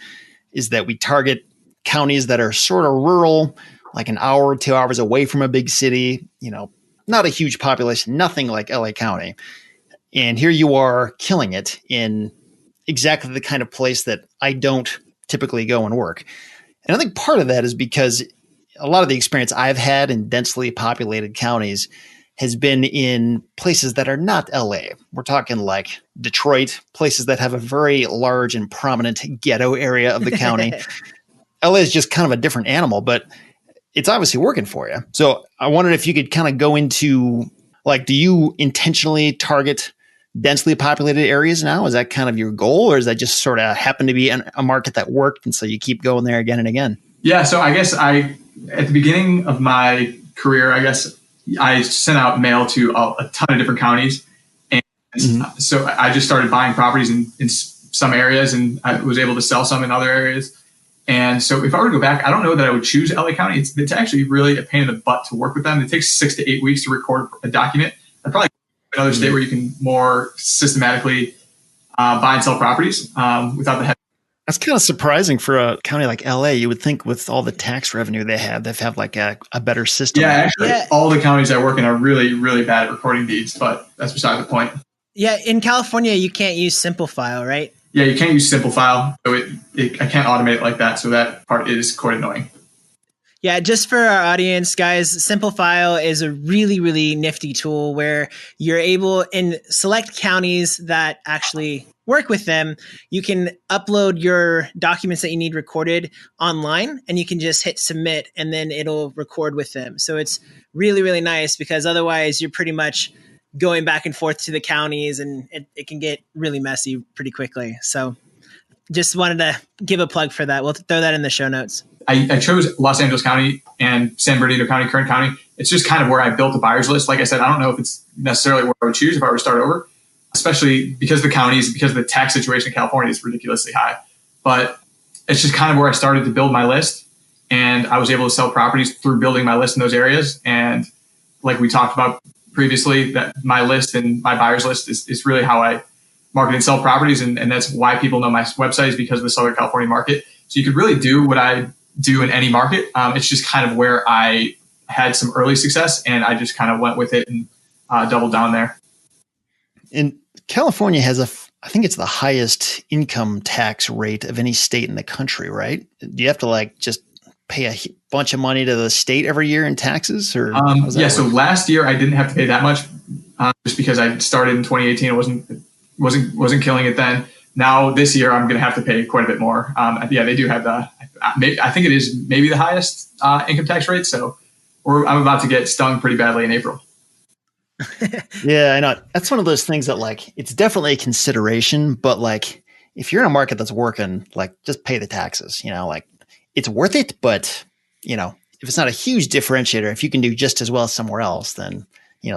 is that we target counties that are sort of rural, like an hour or 2 hours away from a big city, not a huge population, nothing like LA County. And here you are killing it in exactly the kind of place that I don't typically go and work. And I think part of that is because a lot of the experience I've had in densely populated counties has been in places that are not LA. We're talking like Detroit, places that have a very large and prominent ghetto area of the county. LA is just kind of a different animal, but it's obviously working for you. So I wondered if you could kind of go into, like, do you intentionally target densely populated areas now? Is that kind of your goal, or is that just sort of happen to be a market that worked, and so you keep going there again and again? Yeah, so I guess at the beginning of my career, I sent out mail to a ton of different counties. And so I just started buying properties in some areas, and I was able to sell some in other areas. And so if I were to go back, I don't know that I would choose LA County. It's actually really a pain in the butt to work with them. It takes 6 to 8 weeks to record a document. I'd probably go to another state where you can more systematically buy and sell properties without the head. That's kind of surprising for a county like LA. You would think with all the tax revenue they have like a better system. Yeah, actually, all the counties I work in are really, really bad at recording deeds, but that's beside the point. Yeah, in California, you can't use Simple File, right? Yeah, you can't use Simple File, so I can't automate it like that. So that part is quite annoying. Yeah, just for our audience, guys, Simple File is a really, really nifty tool where you're able, in select counties that actually work with them, you can upload your documents that you need recorded online, and you can just hit submit, and then it'll record with them. So it's really, really nice, because otherwise you're pretty much going back and forth to the counties, and it can get really messy pretty quickly. So just wanted to give a plug for that. We'll throw that in the show notes. I chose Los Angeles County and San Bernardino County, Kern County. It's just kind of where I built the buyer's list. Like I said, I don't know if it's necessarily where I would choose if I were to start over, especially because the counties, because the tax situation in California is ridiculously high. But it's just kind of where I started to build my list. And I was able to sell properties through building my list in those areas. And like we talked about previously, that my list and my buyer's list is really how I market and sell properties. And that's why people know my website, is because of the Southern California market. So you could really do what I do in any market. It's just kind of where I had some early success, and I just kind of went with it and doubled down there. And California has I think it's the highest income tax rate of any state in the country, right? Do you have to just pay a bunch of money to the state every year in taxes? Or yeah. So last year I didn't have to pay that much, just because I started in 2018. It wasn't killing it then. Now this year I'm going to have to pay quite a bit more. Yeah, they do have I think it is maybe the highest income tax rate. So I'm about to get stung pretty badly in April. Yeah, I know. That's one of those things that it's definitely a consideration, but if you're in a market that's working, just pay the taxes, it's worth it. But, if it's not a huge differentiator, if you can do just as well somewhere else, then,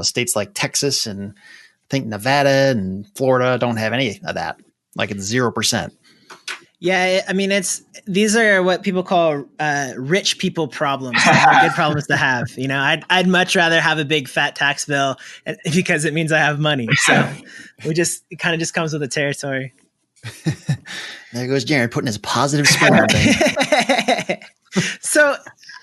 states like Texas and I think Nevada and Florida don't have any of that. It's 0%. Yeah, I mean, these are what people call rich people problems. They're good problems to have. I'd much rather have a big fat tax bill because it means I have money. So it kind of just comes with the territory. There goes Jared putting his positive spin on things. So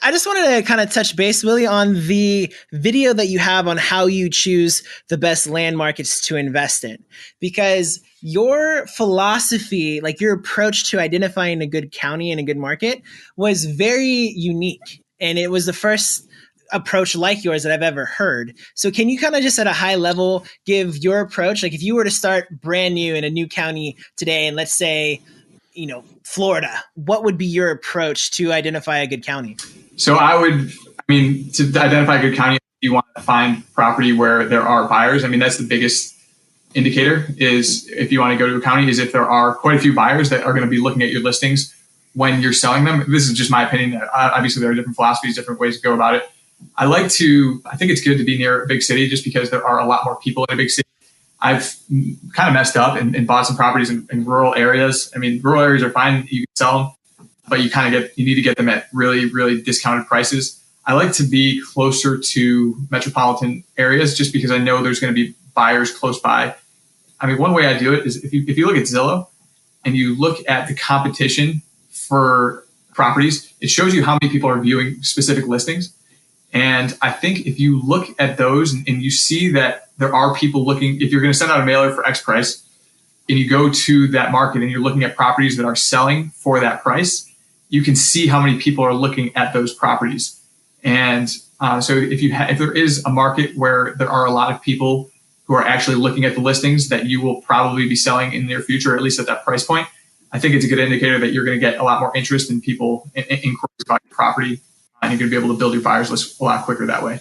I just wanted to kind of touch base, Willie, on the video that you have on how you choose the best land markets to invest in, because your philosophy, your approach to identifying a good county and a good market was very unique. And it was the first approach like yours that I've ever heard. So can you kind of just at a high level give your approach? If you were to start brand new in a new county today, and let's say, Florida, what would be your approach to identify a good county? So to identify a good county, you want to find property where there are buyers. That's the biggest indicator, is if you want to go to a county, is if there are quite a few buyers that are going to be looking at your listings when you're selling them. This is just my opinion. Obviously, there are different philosophies, different ways to go about it. I think it's good to be near a big city just because there are a lot more people in a big city. I've kind of messed up and bought some properties in rural areas. Rural areas are fine. You can sell them, but you need to get them at really, really discounted prices. I like to be closer to metropolitan areas just because I know there's going to be buyers close by. One way I do it is if you look at Zillow and you look at the competition for properties, it shows you how many people are viewing specific listings. And I think if you look at those and you see that there are people looking, if you're going to send out a mailer for X price and you go to that market and you're looking at properties that are selling for that price, you can see how many people are looking at those properties. And so if there is a market where there are a lot of people who are actually looking at the listings that you will probably be selling in the near future, at least at that price point, I think it's a good indicator that you're going to get a lot more interest in people inquiries about your property, and you're going to be able to build your buyers list a lot quicker that way.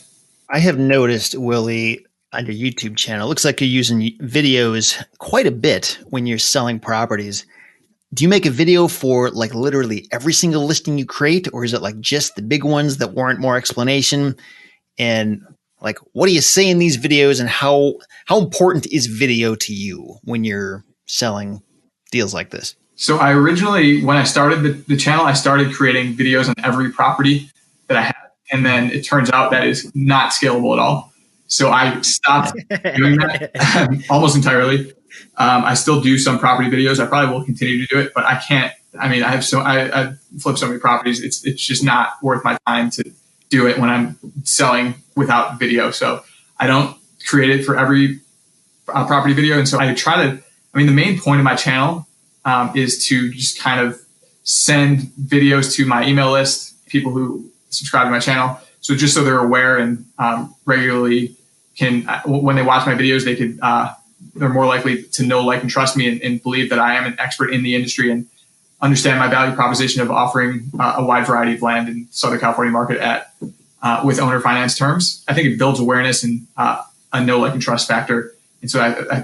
I have noticed, Willie, on your YouTube channel, it looks like you're using videos quite a bit when you're selling properties. Do you make a video for literally every single listing you create, or is it just the big ones that warrant more explanation? And what do you say in these videos, and how important is video to you when you're selling deals like this? So I originally, when I started the channel, I started creating videos on every property that I had. And then it turns out that is not scalable at all. So I stopped doing that almost entirely. I still do some property videos. I probably will continue to do it, but I can't. I flip so many properties. It's just not worth my time to do it when I'm selling without video. So I don't create it for every property video. And so I try to, the main point of my channel is to just kind of send videos to my email list, people who subscribe to my channel. So just so they're aware and regularly can, when they watch my videos, they could, they're more likely to know, like, and trust me and believe that I am an expert in the industry and understand my value proposition of offering a wide variety of land in Southern California market at with owner finance terms. I think it builds awareness and a know, like, and trust factor. And so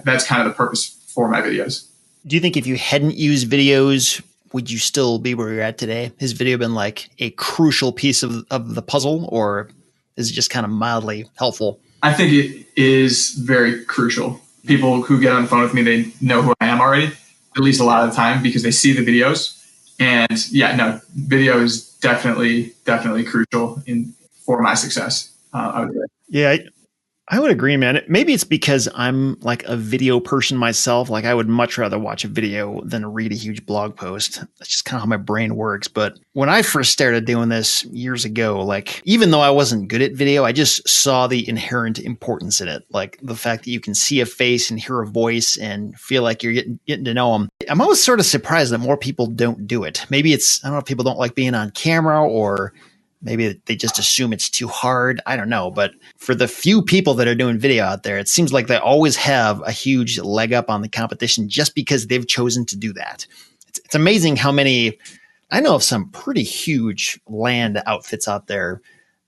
that's kind of the purpose for my videos. Do you think if you hadn't used videos, would you still be where you're at today? Has video been like a crucial piece of the puzzle, or is it just kind of mildly helpful? I think it is very crucial. People who get on the phone with me, they know who I am already, at least a lot of the time, because they see the videos. And video is definitely crucial for my success. I would say. Yeah, I would agree, man. Maybe it's because I'm like a video person myself. Like I would much rather watch a video than read a huge blog post. That's just kind of how my brain works. But when I first started doing this years ago, like even though I wasn't good at video, I just saw the inherent importance in it. Like the fact that you can see a face and hear a voice and feel like you're getting to know them. I'm always sort of surprised that more people don't do it. Maybe it's, I don't know if people don't like being on camera, or maybe they just assume it's too hard. I don't know. But for the few people that are doing video out there, it seems like they always have a huge leg up on the competition just because they've chosen to do that. It's amazing how many, I know of some pretty huge land outfits out there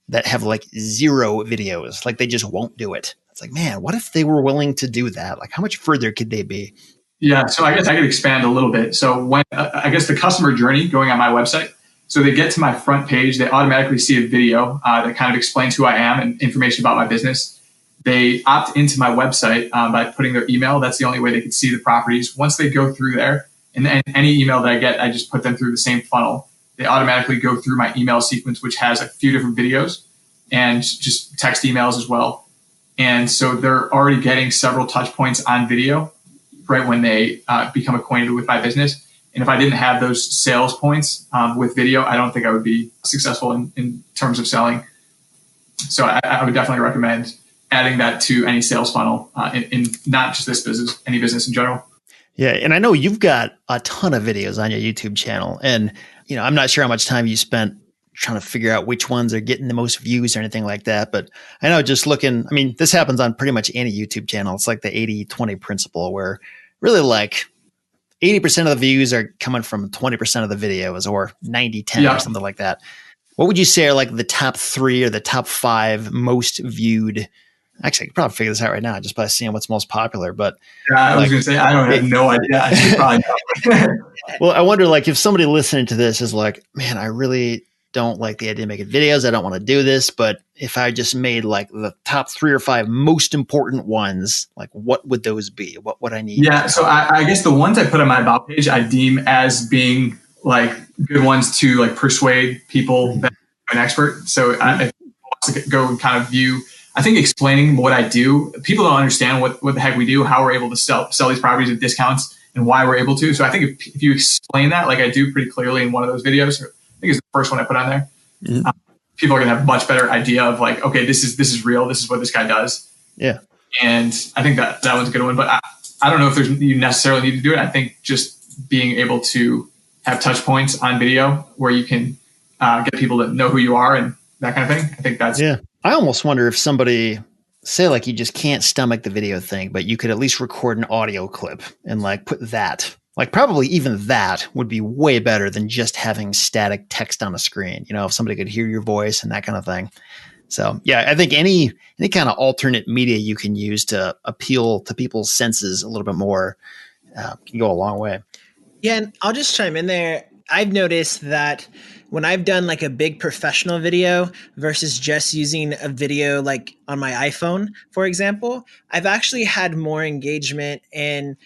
that have like 0 videos. Like they just won't do it. It's like, man, what if they were willing to do that? Like how much further could they be? Yeah. So I guess I could expand a little bit. So when, I guess the customer journey going on my website, so they get to my front page, they automatically see a video that kind of explains who I am and information about my business. They opt into my website by putting their email. That's the only way they can see the properties. Once they go through there, and any email that I get, I just put them through the same funnel. They automatically go through my email sequence, which has a few different videos and just text emails as well. And so they're already getting several touch points on video right when they become acquainted with my business. And if I didn't have those sales points with video, I don't think I would be successful in terms of selling. So I would definitely recommend adding that to any sales funnel in not just this business, any business in general. Yeah. And I know you've got a ton of videos on your YouTube channel. And, you know, I'm not sure how much time you spent trying to figure out which ones are getting the most views or anything like that. But I know just looking, I mean, this happens on pretty much any YouTube channel. It's like the 80-20 principle where really like 80% of the views are coming from 20% of the videos, or 90-10 or something like that. What would you say are like the top 3 or the top 5 most viewed? Actually, I could probably figure this out right now just by seeing what's most popular. But I was going to say, I don't have no idea. I should probably know. Well, I wonder like if somebody listening to this is like, man, I really don't like the idea of making videos. I don't want to do this. But if I just made like the top 3 or 5 most important ones, like what would those be? What would I need? Yeah. So I guess the ones I put on my about page, I deem as being like good ones to like persuade people that I'm an expert. So if I want to go and kind of view, I think explaining what I do, people don't understand what the heck we do, how we're able to sell these properties at discounts and why we're able to. So I think if you explain that, like I do pretty clearly in one of those videos, I think it's the first one I put on there. Mm-hmm. People are going to have a much better idea of like, okay, this is real. This is what this guy does. Yeah. And I think that one's a good one, but I don't know if you necessarily need to do it. I think just being able to have touch points on video where you can get people to know who you are and that kind of thing. I think that's, yeah. I almost wonder if somebody say like you just can't stomach the video thing, but you could at least record an audio clip and like put that. Like probably even that would be way better than just having static text on a screen. You know, if somebody could hear your voice and that kind of thing. So yeah, I think any kind of alternate media you can use to appeal to people's senses a little bit more can go a long way. Yeah, and I'll just chime in there. I've noticed that when I've done like a big professional video versus just using a video like on my iPhone, for example, I've actually had more engagement and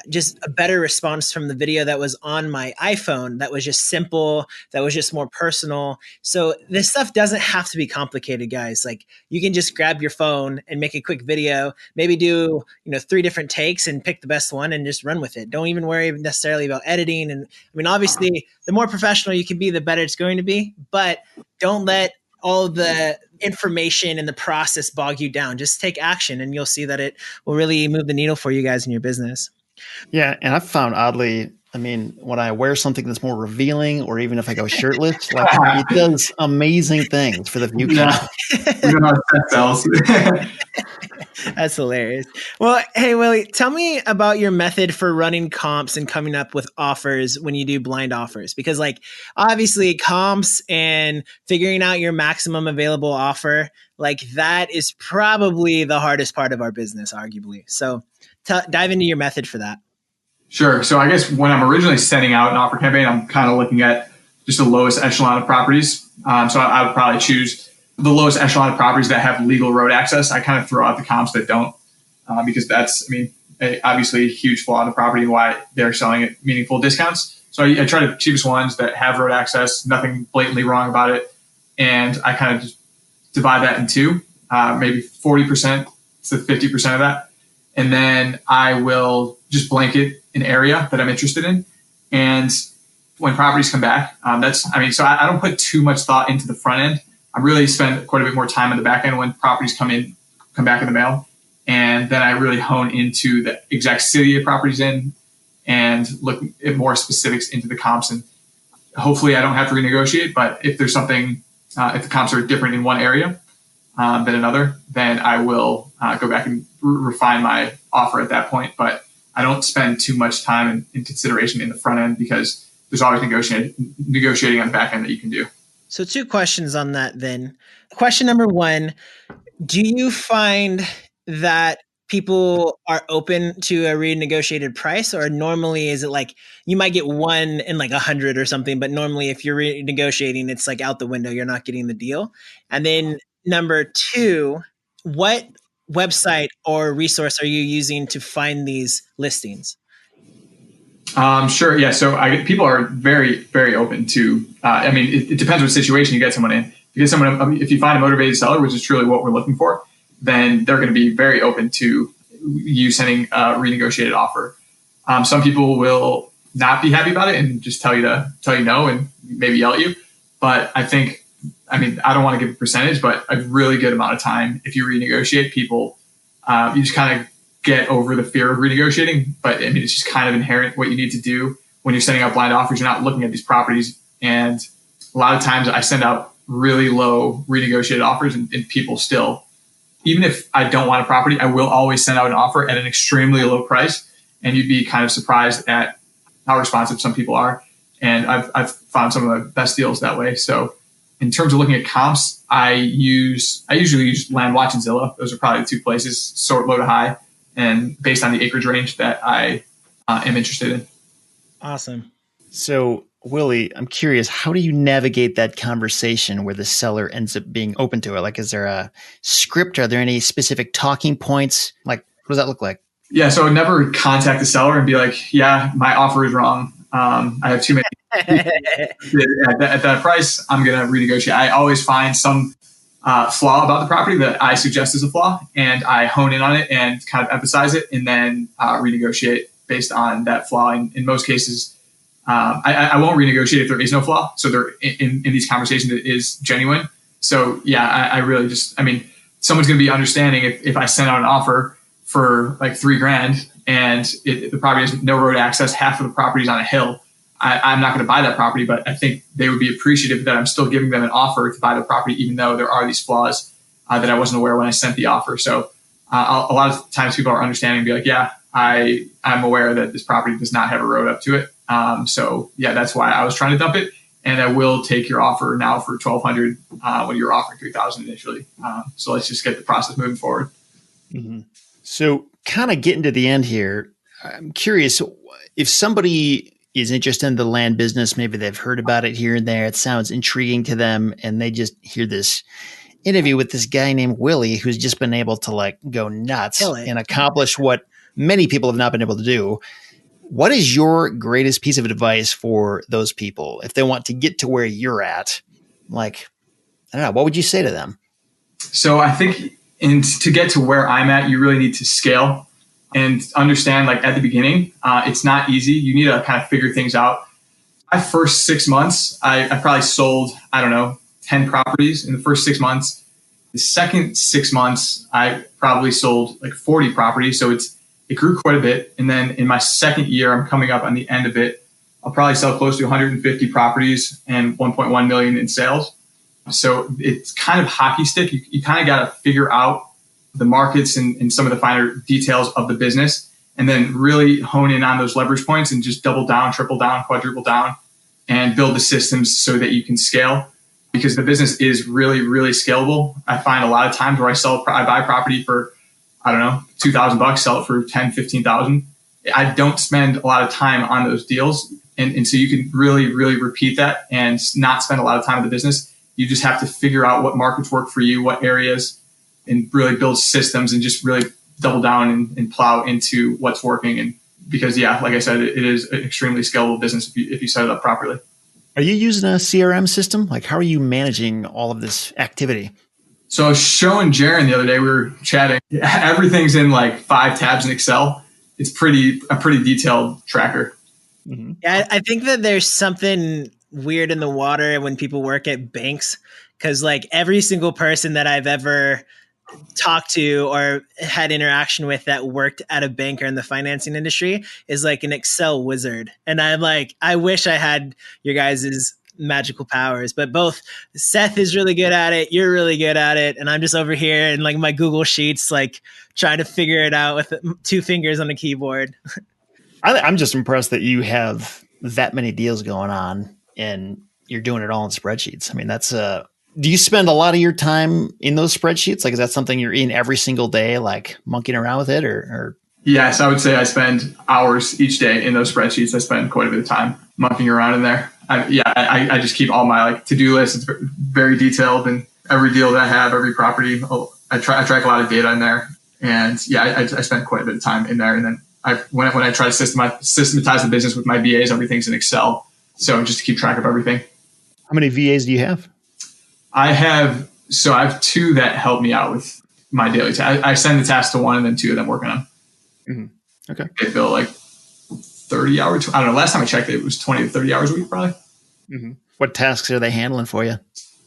just a better response from the video that was on my iPhone that was just simple, that was just more personal. So this stuff doesn't have to be complicated, guys. Like you can just grab your phone and make a quick video, maybe do, 3 different takes and pick the best one and just run with it. Don't even worry necessarily about editing. And I mean, obviously the more professional you can be, the better it's going to be, but don't let all the information and the process bog you down. Just take action and you'll see that it will really move the needle for you guys in your business. Yeah. And I've found oddly, I mean, when I wear something that's more revealing, or even if I go shirtless, like it does amazing things for the view count. That's hilarious. Well, hey, Willie, tell me about your method for running comps and coming up with offers when you do blind offers, because like obviously comps and figuring out your maximum available offer, like that is probably the hardest part of our business, arguably. So dive into your method for that. Sure. So I guess when I'm originally sending out an offer campaign, I'm kind of looking at just the lowest echelon of properties. So I would probably choose the lowest echelon of properties that have legal road access. I kind of throw out the comps that don't, because that's, obviously a huge flaw in the property and why they're selling at meaningful discounts. So I try the cheapest ones that have road access, nothing blatantly wrong about it. And I kind of just divide that in two, maybe 40% to 50% of that. And then I will just blanket an area that I'm interested in. And when properties come back, so I don't put too much thought into the front end. I really spend quite a bit more time on the back end when properties come back in the mail. And then I really hone into the exact city a property's in and look at more specifics into the comps. And hopefully I don't have to renegotiate, but if there's something, if the comps are different in one area than another, then I will go back and refine my offer at that point. But I don't spend too much time in consideration in the front end because there's always negotiating on the back end that you can do. So 2 questions on that then. Question number 1, do you find that people are open to a renegotiated price, or normally is it like you might get 1 in like 100 or something, but normally if you're renegotiating, it's like out the window, you're not getting the deal? And then number 2, what website or resource are you using to find these listings? Sure. Yeah. So people are very, very open to, it depends what situation you get someone in. If you find a motivated seller, which is truly what we're looking for, then they're going to be very open to you sending a renegotiated offer. Some people will not be happy about it and just tell you no and maybe yell at you. But I don't want to give a percentage, but a really good amount of time, if you renegotiate people, you just kind of get over the fear of renegotiating. But it's just kind of inherent what you need to do when you're sending out blind offers. You're not looking at these properties. And a lot of times I send out really low renegotiated offers and people still, even if I don't want a property, I will always send out an offer at an extremely low price. And you'd be kind of surprised at how responsive some people are. And I've found some of the best deals that way. So in terms of looking at comps, I usually use LandWatch and Zillow. Those are probably the 2 places, sort low to high, and based on the acreage range that I am interested in. Awesome. So, Willie, I'm curious, how do you navigate that conversation where the seller ends up being open to it? Like, is there a script? Are there any specific talking points? Like, what does that look like? Yeah, so I would never contact the seller and be like, yeah, my offer is wrong. I have too many at that price. I'm going to renegotiate. I always find some flaw about the property that I suggest is a flaw, and I hone in on it and kind of emphasize it, and then renegotiate based on that flaw. In most cases, I won't renegotiate if there is no flaw. So there in these conversations, it is genuine. So yeah, I really just, someone's going to be understanding if I send out an offer for like $3,000 and the property has no road access, half of the property is on a hill. I'm not going to buy that property, but I think they would be appreciative that I'm still giving them an offer to buy the property, even though there are these flaws that I wasn't aware when I sent the offer. So a lot of times people are understanding and be like, yeah, I'm aware that this property does not have a road up to it. So yeah, that's why I was trying to dump it. And I will take your offer now for $1,200 when you were offering $3,000 initially. So let's just get the process moving forward. Mm-hmm. So kind of getting to the end here, I'm curious if somebody is interested in the land business, maybe they've heard about it here and there, it sounds intriguing to them, and they just hear this interview with this guy named Willie, who's just been able to like go nuts and accomplish what many people have not been able to do. What is your greatest piece of advice for those people if they want to get to where you're at? Like, I don't know, what would you say to them? So I think to get to where I'm at, you really need to scale and understand, like at the beginning, it's not easy. You need to kind of figure things out. My first 6 months, I probably sold, 10 properties in the first 6 months. The second 6 months, I probably sold like 40 properties. So it grew quite a bit. And then in my second year, I'm coming up on the end of it. I'll probably sell close to 150 properties and 1.1 million in sales. So it's kind of hockey stick. You kind of got to figure out the markets and some of the finer details of the business, and then really hone in on those leverage points and just double down, triple down, quadruple down, and build the systems so that you can scale, because the business is really, really scalable. I find a lot of times where I buy property for, $2,000, sell it for 10, 15,000. I don't spend a lot of time on those deals. And so you can really, really repeat that and not spend a lot of time in the business. You just have to figure out what markets work for you, what areas, and really build systems and just really double down and plow into what's working. And because, like I said, it is an extremely scalable business if you set it up properly. Are you using a CRM system? Like, how are you managing all of this activity? So I was showing Jaron the other day, we were chatting. Everything's in like 5 tabs in Excel. It's a pretty detailed tracker. Mm-hmm. Yeah, I think that there's something weird in the water when people work at banks, because like every single person that I've ever talked to or had interaction with that worked at a bank or in the financing industry is like an Excel wizard. And I'm like, I wish I had your guys' magical powers, but both Seth is really good at it, you're really good at it, and I'm just over here in like my Google Sheets, like trying to figure it out with 2 fingers on a keyboard. I'm just impressed that you have that many deals going on and you're doing it all in spreadsheets. I mean, that's do you spend a lot of your time in those spreadsheets? Like, is that something you're in every single day, like monkeying around with it or? Yes, I would say I spend hours each day in those spreadsheets. I spend quite a bit of time monkeying around in there. I just keep all my like to-do lists. It's very detailed, and every deal that I have, every property, I track a lot of data in there. And I spend quite a bit of time in there. And then when I try to systematize the business with my VAs, everything's in Excel. So just to keep track of everything. How many VAs do you have? I have 2 that help me out with my daily tasks. I send the tasks to one, and then 2 of them work on them. Mm-hmm. Okay. They bill like 30 hours. I don't know. Last time I checked it was 20 to 30 hours a week, probably. Mm-hmm. What tasks are they handling for you?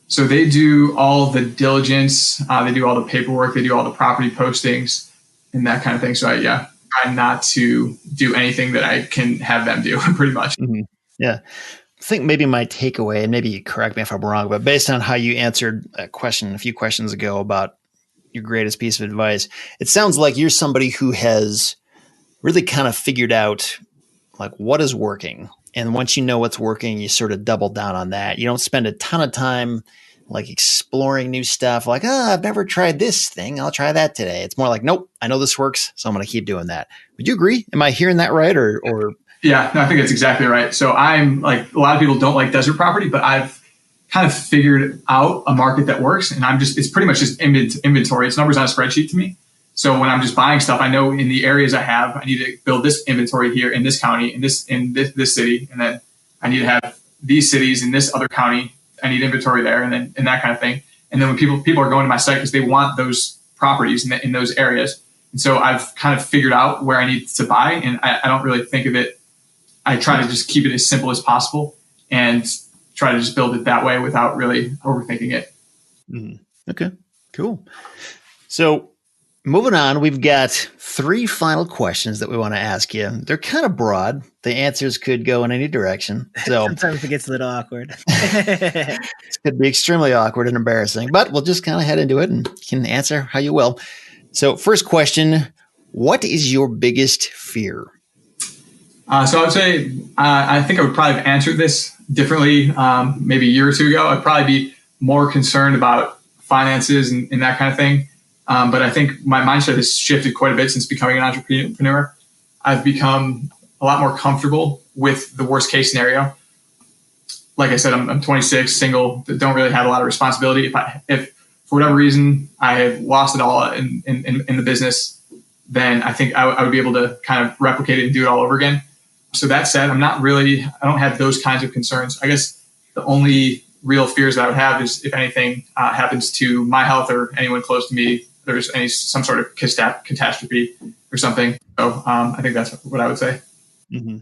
So they do all the diligence. They do all the paperwork. They do all the property postings and that kind of thing. So I try not to do anything that I can have them do pretty much. Mm-hmm. Yeah. I think maybe my takeaway, and maybe you correct me if I'm wrong, but based on how you answered a question a few questions ago about your greatest piece of advice, it sounds like you're somebody who has really kind of figured out like what is working. And once you know what's working, you sort of double down on that. You don't spend a ton of time like exploring new stuff. Like, I've never tried this thing. I'll try that today. It's more like, nope, I know this works, so I'm going to keep doing that. Would you agree? Am I hearing that right? Or Yeah, no, I think that's exactly right. So I'm like, a lot of people don't like desert property, but I've kind of figured out a market that works. And it's pretty much just inventory. It's numbers on a spreadsheet to me. So when I'm just buying stuff, I know in the areas I have, I need to build this inventory here in this county, in this city. And then I need to have these cities in this other county. I need inventory there and that kind of thing. And then when people are going to my site because they want those properties in those areas. And so I've kind of figured out where I need to buy, and I don't really think of it. I try to just keep it as simple as possible and try to just build it that way without really overthinking it. Mm-hmm. Okay, cool. So moving on, we've got 3 final questions that we want to ask you. They're kind of broad. The answers could go in any direction. So sometimes it gets a little awkward. It could be extremely awkward and embarrassing, but we'll just kind of head into it and you can answer how you will. So first question, what is your biggest fear? So I would say, I think I would probably have answered this differently maybe a year or 2 ago. I'd probably be more concerned about finances and that kind of thing. But I think my mindset has shifted quite a bit since becoming an entrepreneur. I've become a lot more comfortable with the worst case scenario. Like I said, I'm 26, single, don't really have a lot of responsibility. If for whatever reason I have lost it all in the business, then I think I would be able to kind of replicate it and do it all over again. So that said, I don't have those kinds of concerns. I guess the only real fears that I would have is if anything happens to my health or anyone close to me, there's some sort of catastrophe or something. So I think that's what I would say. Mm-hmm.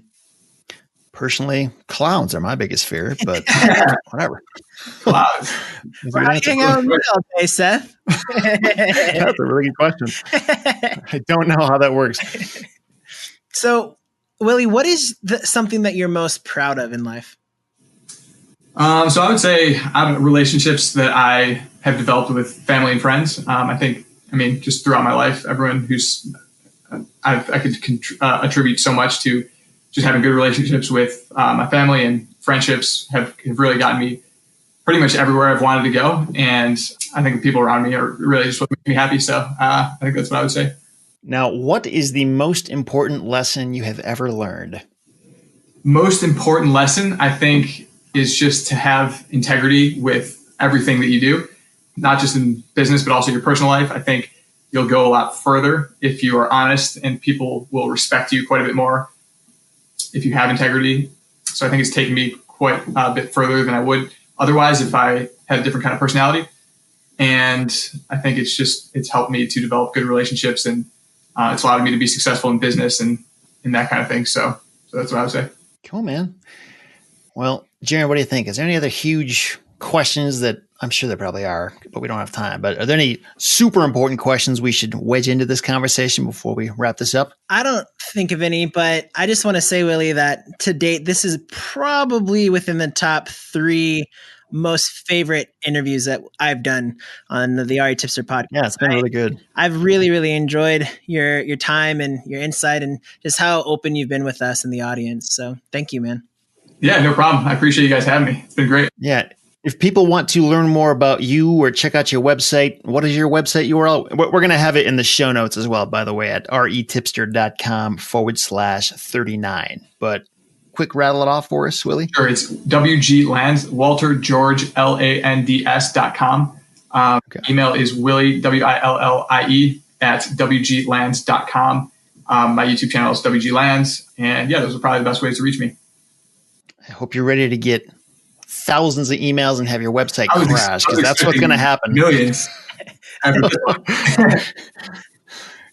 Personally, clowns are my biggest fear, but whatever. Clowns. We're hanging out with me all day, Seth. That's a really good question. I don't know how that works. So, Willie, what is something that you're most proud of in life? So I would say relationships that I have developed with family and friends. Just throughout my life, everyone I could attribute so much to just having good relationships with my family, and friendships have really gotten me pretty much everywhere I've wanted to go. And I think the people around me are really just what make me happy. So I think that's what I would say. Now, what is the most important lesson you have ever learned? Most important lesson, I think, is just to have integrity with everything that you do, not just in business, but also your personal life. I think you'll go a lot further if you are honest, and people will respect you quite a bit more if you have integrity. So I think it's taken me quite a bit further than I would otherwise if I had a different kind of personality. And I think it's helped me to develop good relationships, and it's allowed me to be successful in business and that kind of thing. So that's what I would say. Cool, man. Well, Jaron, what do you think? Is there any other huge questions that I'm sure there probably are, but we don't have time, but are there any super important questions we should wedge into this conversation before we wrap this up? I don't think of any, but I just want to say, Willie, that to date, this is probably within the top 3 most favorite interviews that I've done on the REtipster podcast. Yeah, it's been really good. I've really, really enjoyed your time and your insight and just how open you've been with us and the audience. So thank you, man. Yeah, no problem. I appreciate you guys having me. It's been great. Yeah. If people want to learn more about you or check out your website, what is your website URL? We're going to have it in the show notes as well, by the way, at retipster.com/39. But quick rattle it off for us, Willie. Sure. It's WGLands, Walter George LANDS.com. Okay. Email is Willie, WILLIE, at WGLands.com. My YouTube channel is WGLands. And yeah, those are probably the best ways to reach me. I hope you're ready to get thousands of emails and have your website crash, because that's what's going to happen. Millions.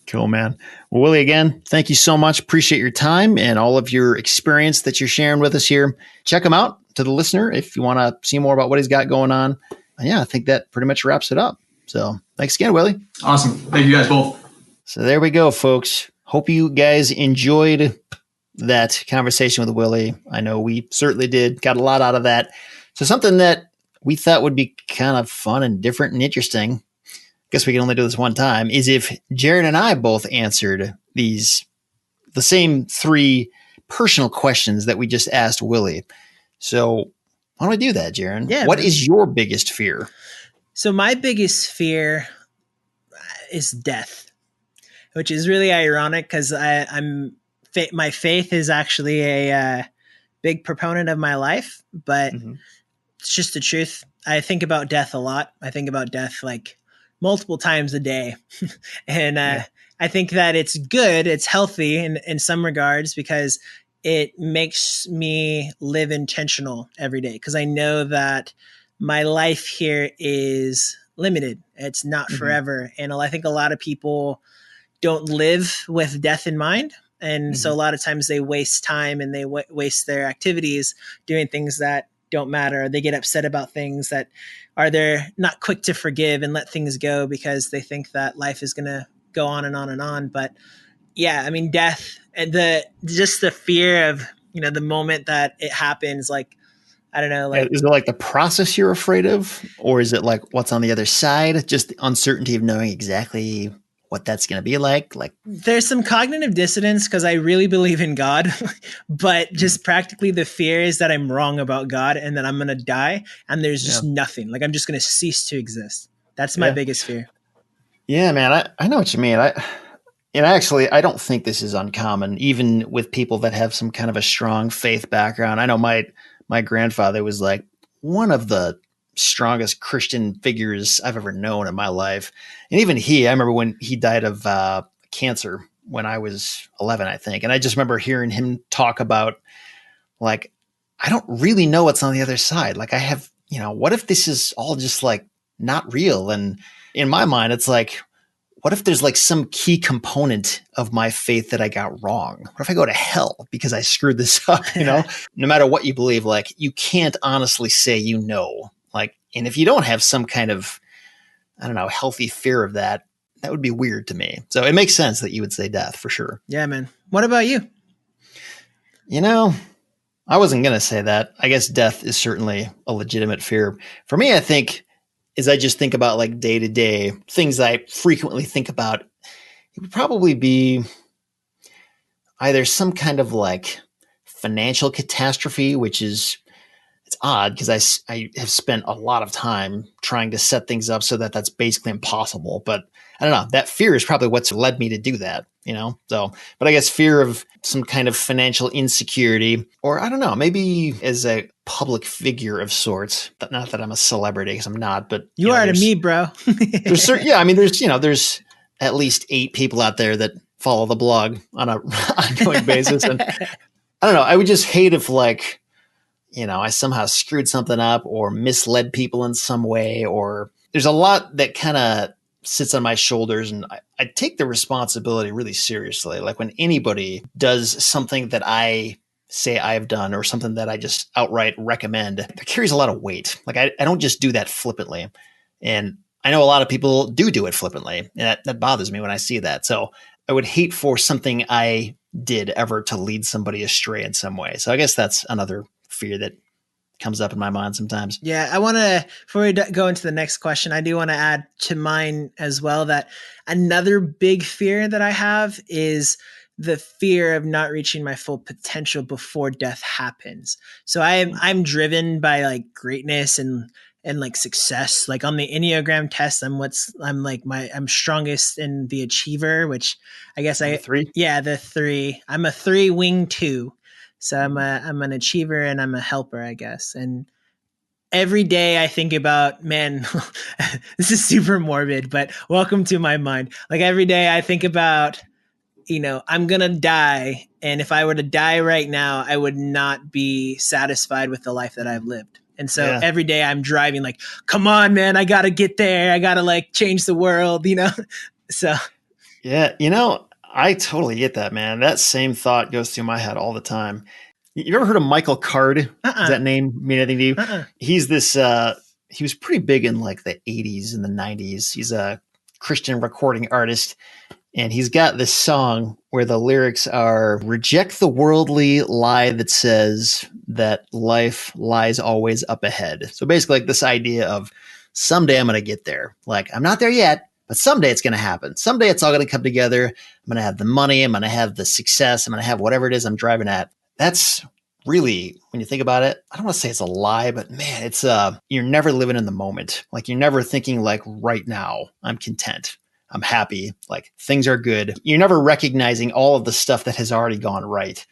Cool, man. Well, Willie, again, thank you so much. Appreciate your time and all of your experience that you're sharing with us here. Check him out to the listener if you want to see more about what he's got going on. And yeah, I think that pretty much wraps it up. So thanks again, Willie. Awesome. Thank you guys both. So there we go, folks. Hope you guys enjoyed that conversation with Willie. I know we certainly did. Got a lot out of that. So something that we thought would be kind of fun and different and interesting, guess we can only do this one time, is if Jared and I both answered the same 3 personal questions that we just asked Willie. So why don't we do that, Jared? Yeah. What is your biggest fear? So my biggest fear is death, which is really ironic because my faith is actually a big proponent of my life, but it's just the truth. I think about death a lot. I think about death like multiple times a day. And I think that it's good. It's healthy in some regards because it makes me live intentional every day. Because I know that my life here is limited. It's not forever. And I think a lot of people don't live with death in mind. And so a lot of times they waste time and they waste their activities doing things that don't matter. They get upset about things that they're not quick to forgive and let things go because they think that life is going to go on and on and on. But yeah, I mean, death and just the fear of, the moment that it happens, like, I don't know. Like, is it like the process you're afraid of, or is it like what's on the other side? Just the uncertainty of knowing exactly what that's going to be like. Like, there's some cognitive dissonance because I really believe in God, but just practically the fear is that I'm wrong about God and that I'm going to die and there's just nothing. Like, I'm just going to cease to exist. That's my biggest fear. Yeah, man. I know what you mean. I don't think this is uncommon, even with people that have some kind of a strong faith background. I know my grandfather was like one of the strongest Christian figures I've ever known in my life. And even I remember when he died of cancer when I was 11, I think. And I just remember hearing him talk about, like, I don't really know what's on the other side. Like, I have, what if this is all just like not real? And in my mind, it's like, what if there's like some key component of my faith that I got wrong? What if I go to hell because I screwed this up? No matter what you believe, like, you can't honestly say, like, and if you don't have some kind of, I don't know, healthy fear of that, that would be weird to me. So it makes sense that you would say death for sure. Yeah, man. What about you? I wasn't going to say that. I guess death is certainly a legitimate fear. For me, I think, as I just think about like day to day things I frequently think about, it would probably be either some kind of like financial catastrophe, which is, it's odd because I have spent a lot of time trying to set things up so that that's basically impossible. But I don't know, that fear is probably what's led me to do that, you know? So, but I guess fear of some kind of financial insecurity, or I don't know, maybe as a public figure of sorts, not that I'm a celebrity because I'm not, but you are to me, bro. there's certain, yeah, I mean, there's at least 8 people out there that follow the blog on a ongoing basis. And I don't know, I would just hate if like, I somehow screwed something up or misled people in some way, or there's a lot that kind of sits on my shoulders, and I take the responsibility really seriously. Like when anybody does something that I say I've done or something that I just outright recommend, it carries a lot of weight. Like I don't just do that flippantly. And I know a lot of people do it flippantly, and that bothers me when I see that. So I would hate for something I did ever to lead somebody astray in some way. So I guess that's another fear that comes up in my mind sometimes. Yeah, I want to, before we go into the next question, I do want to add to mine as well that another big fear that I have is the fear of not reaching my full potential before death happens. So I'm driven by like greatness and like success. Like on the Enneagram test, I'm strongest in the achiever, which I guess the 3. Yeah, the 3. I'm a 3 wing 2. So I'm an achiever and I'm a helper, I guess. And every day I think about, man, this is super morbid, but welcome to my mind. Like every day I think about, I'm going to die. And if I were to die right now, I would not be satisfied with the life that I've lived. And so every day I'm driving like, come on, man, I got to get there. I got to like change the world, So. Yeah. I totally get that, man. That same thought goes through my head all the time. You ever heard of Michael Card? Does that name mean anything to you? He's this, he was pretty big in like the 80s and the 90s. He's a Christian recording artist. And he's got this song where the lyrics are, reject the worldly lie that says that life lies always up ahead. So basically like this idea of someday I'm going to get there. Like I'm not there yet, but someday it's going to happen. Someday it's all going to come together. I'm going to have the money. I'm going to have the success. I'm going to have whatever it is I'm driving at. That's really, when you think about it, I don't want to say it's a lie, but man, it's you're never living in the moment. Like you're never thinking like right now, I'm content. I'm happy. Like things are good. You're never recognizing all of the stuff that has already gone right.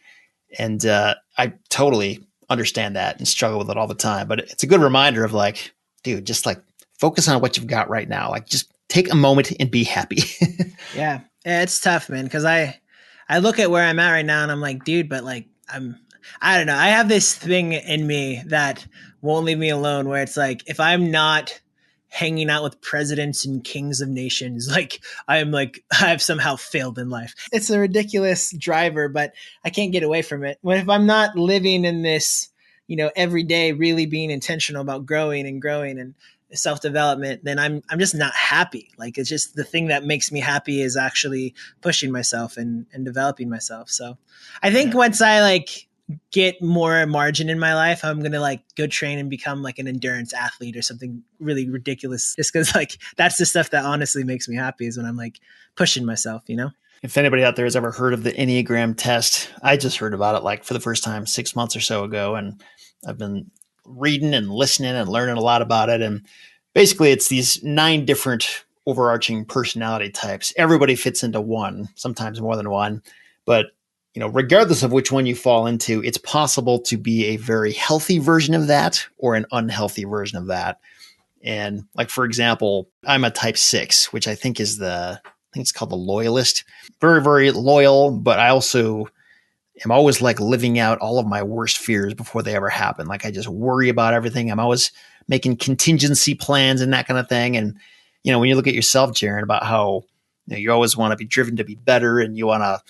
And I totally understand that and struggle with it all the time. But it's a good reminder of like, dude, just like focus on what you've got right now. Like just take a moment and be happy. Yeah, it's tough, man. Cause I look at where I'm at right now and I'm like, dude, but like, I don't know. I have this thing in me that won't leave me alone where it's like, if I'm not hanging out with presidents and kings of nations, like I've somehow failed in life. It's a ridiculous driver, but I can't get away from it. If I'm not living in this, every day really being intentional about growing and self-development, then I'm just not happy. Like it's just the thing that makes me happy is actually pushing myself and developing myself. So I think once I like get more margin in my life, I'm going to like go train and become like an endurance athlete or something really ridiculous. Just cause like, that's the stuff that honestly makes me happy is when I'm like pushing myself, If anybody out there has ever heard of the Enneagram test, I just heard about it like for the first time 6 months or so ago. And I've been reading and listening and learning a lot about it. And basically it's these 9 different overarching personality types. Everybody fits into one, sometimes more than one, but regardless of which one you fall into, it's possible to be a very healthy version of that or an unhealthy version of that. And like, for example, I'm a type 6, which I think it's called the loyalist. Very, very loyal, but I also am always like living out all of my worst fears before they ever happen. Like I just worry about everything. I'm always making contingency plans and that kind of thing. And, when you look at yourself, Jaron, about how you always want to be driven to be better and you want to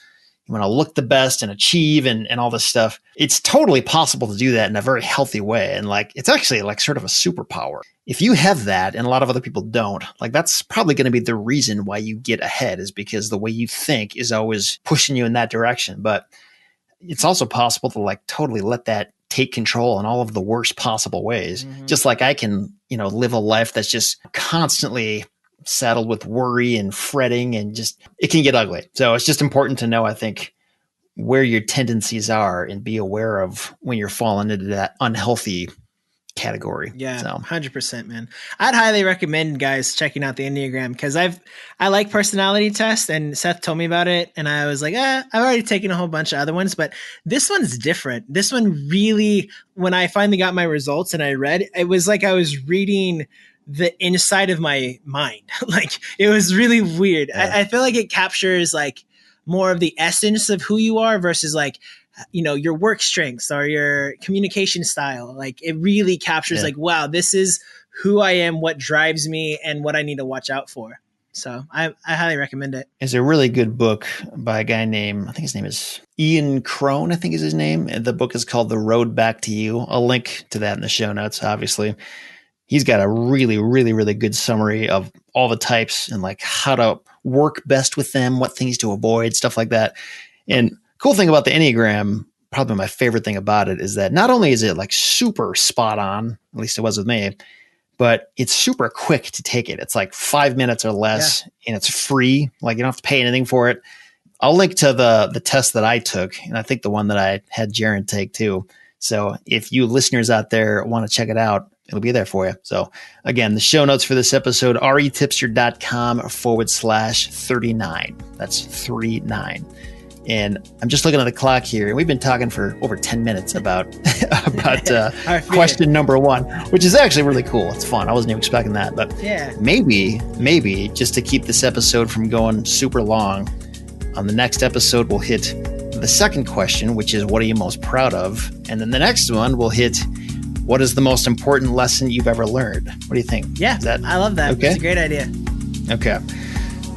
look the best and achieve and all this stuff. It's totally possible to do that in a very healthy way. And like, it's actually like sort of a superpower. If you have that and a lot of other people don't, like that's probably going to be the reason why you get ahead is because the way you think is always pushing you in that direction. But it's also possible to like totally let that take control in all of the worst possible ways. Mm-hmm. Just like I can, live a life that's just constantly saddled with worry and fretting and just, it can get ugly. So it's just important to know, I think, where your tendencies are and be aware of when you're falling into that unhealthy category. Yeah, So 100%, man. I'd highly recommend guys checking out the Enneagram because I like personality tests, and Seth told me about it, and I was like, I've already taken a whole bunch of other ones, but this one's different. This one really, when I finally got my results and I read, it was like I was reading the inside of my mind. Like it was really weird. Yeah. I feel like it captures like more of the essence of who you are versus like, you know, your work strengths or your communication style. Like it really captures like, wow, this is who I am, what drives me, and what I need to watch out for. So I highly recommend it. It's a really good book by a guy named, I think his name is Ian Crone, I think is his name. And the book is called The Road Back to You. I'll link to that in the show notes, obviously. He's got a really, really, really good summary of all the types and like how to work best with them, what things to avoid, stuff like that. And cool thing about the Enneagram, probably my favorite thing about it, is that not only is it like super spot on, at least it was with me, but it's super quick to take it. It's like 5 minutes or less, and it's free. Like you don't have to pay anything for it. I'll link to the test that I took, and I think the one that I had Jaron take too. So if you listeners out there want to check it out, it'll be there for you. So again, the show notes for this episode, retipster.com/39. That's 39. And I'm just looking at the clock here, and we've been talking for over 10 minutes about question number 1, which is actually really cool. It's fun. I wasn't even expecting that, but maybe just to keep this episode from going super long, on the next episode we'll hit the second question, which is what are you most proud of? And then the next one will hit what is the most important lesson you've ever learned? What do you think? Yeah, I love that. Okay? It's a great idea. Okay.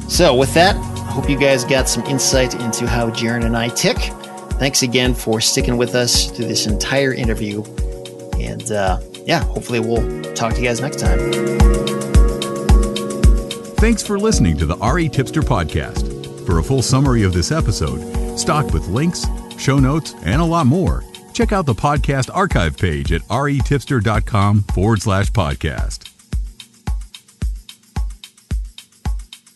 So with that, I hope you guys got some insight into how Jaron and I tick. Thanks again for sticking with us through this entire interview. And hopefully we'll talk to you guys next time. Thanks for listening to the REtipster podcast. For a full summary of this episode, stocked with links, show notes, and a lot more, check out the podcast archive page at retipster.com/podcast.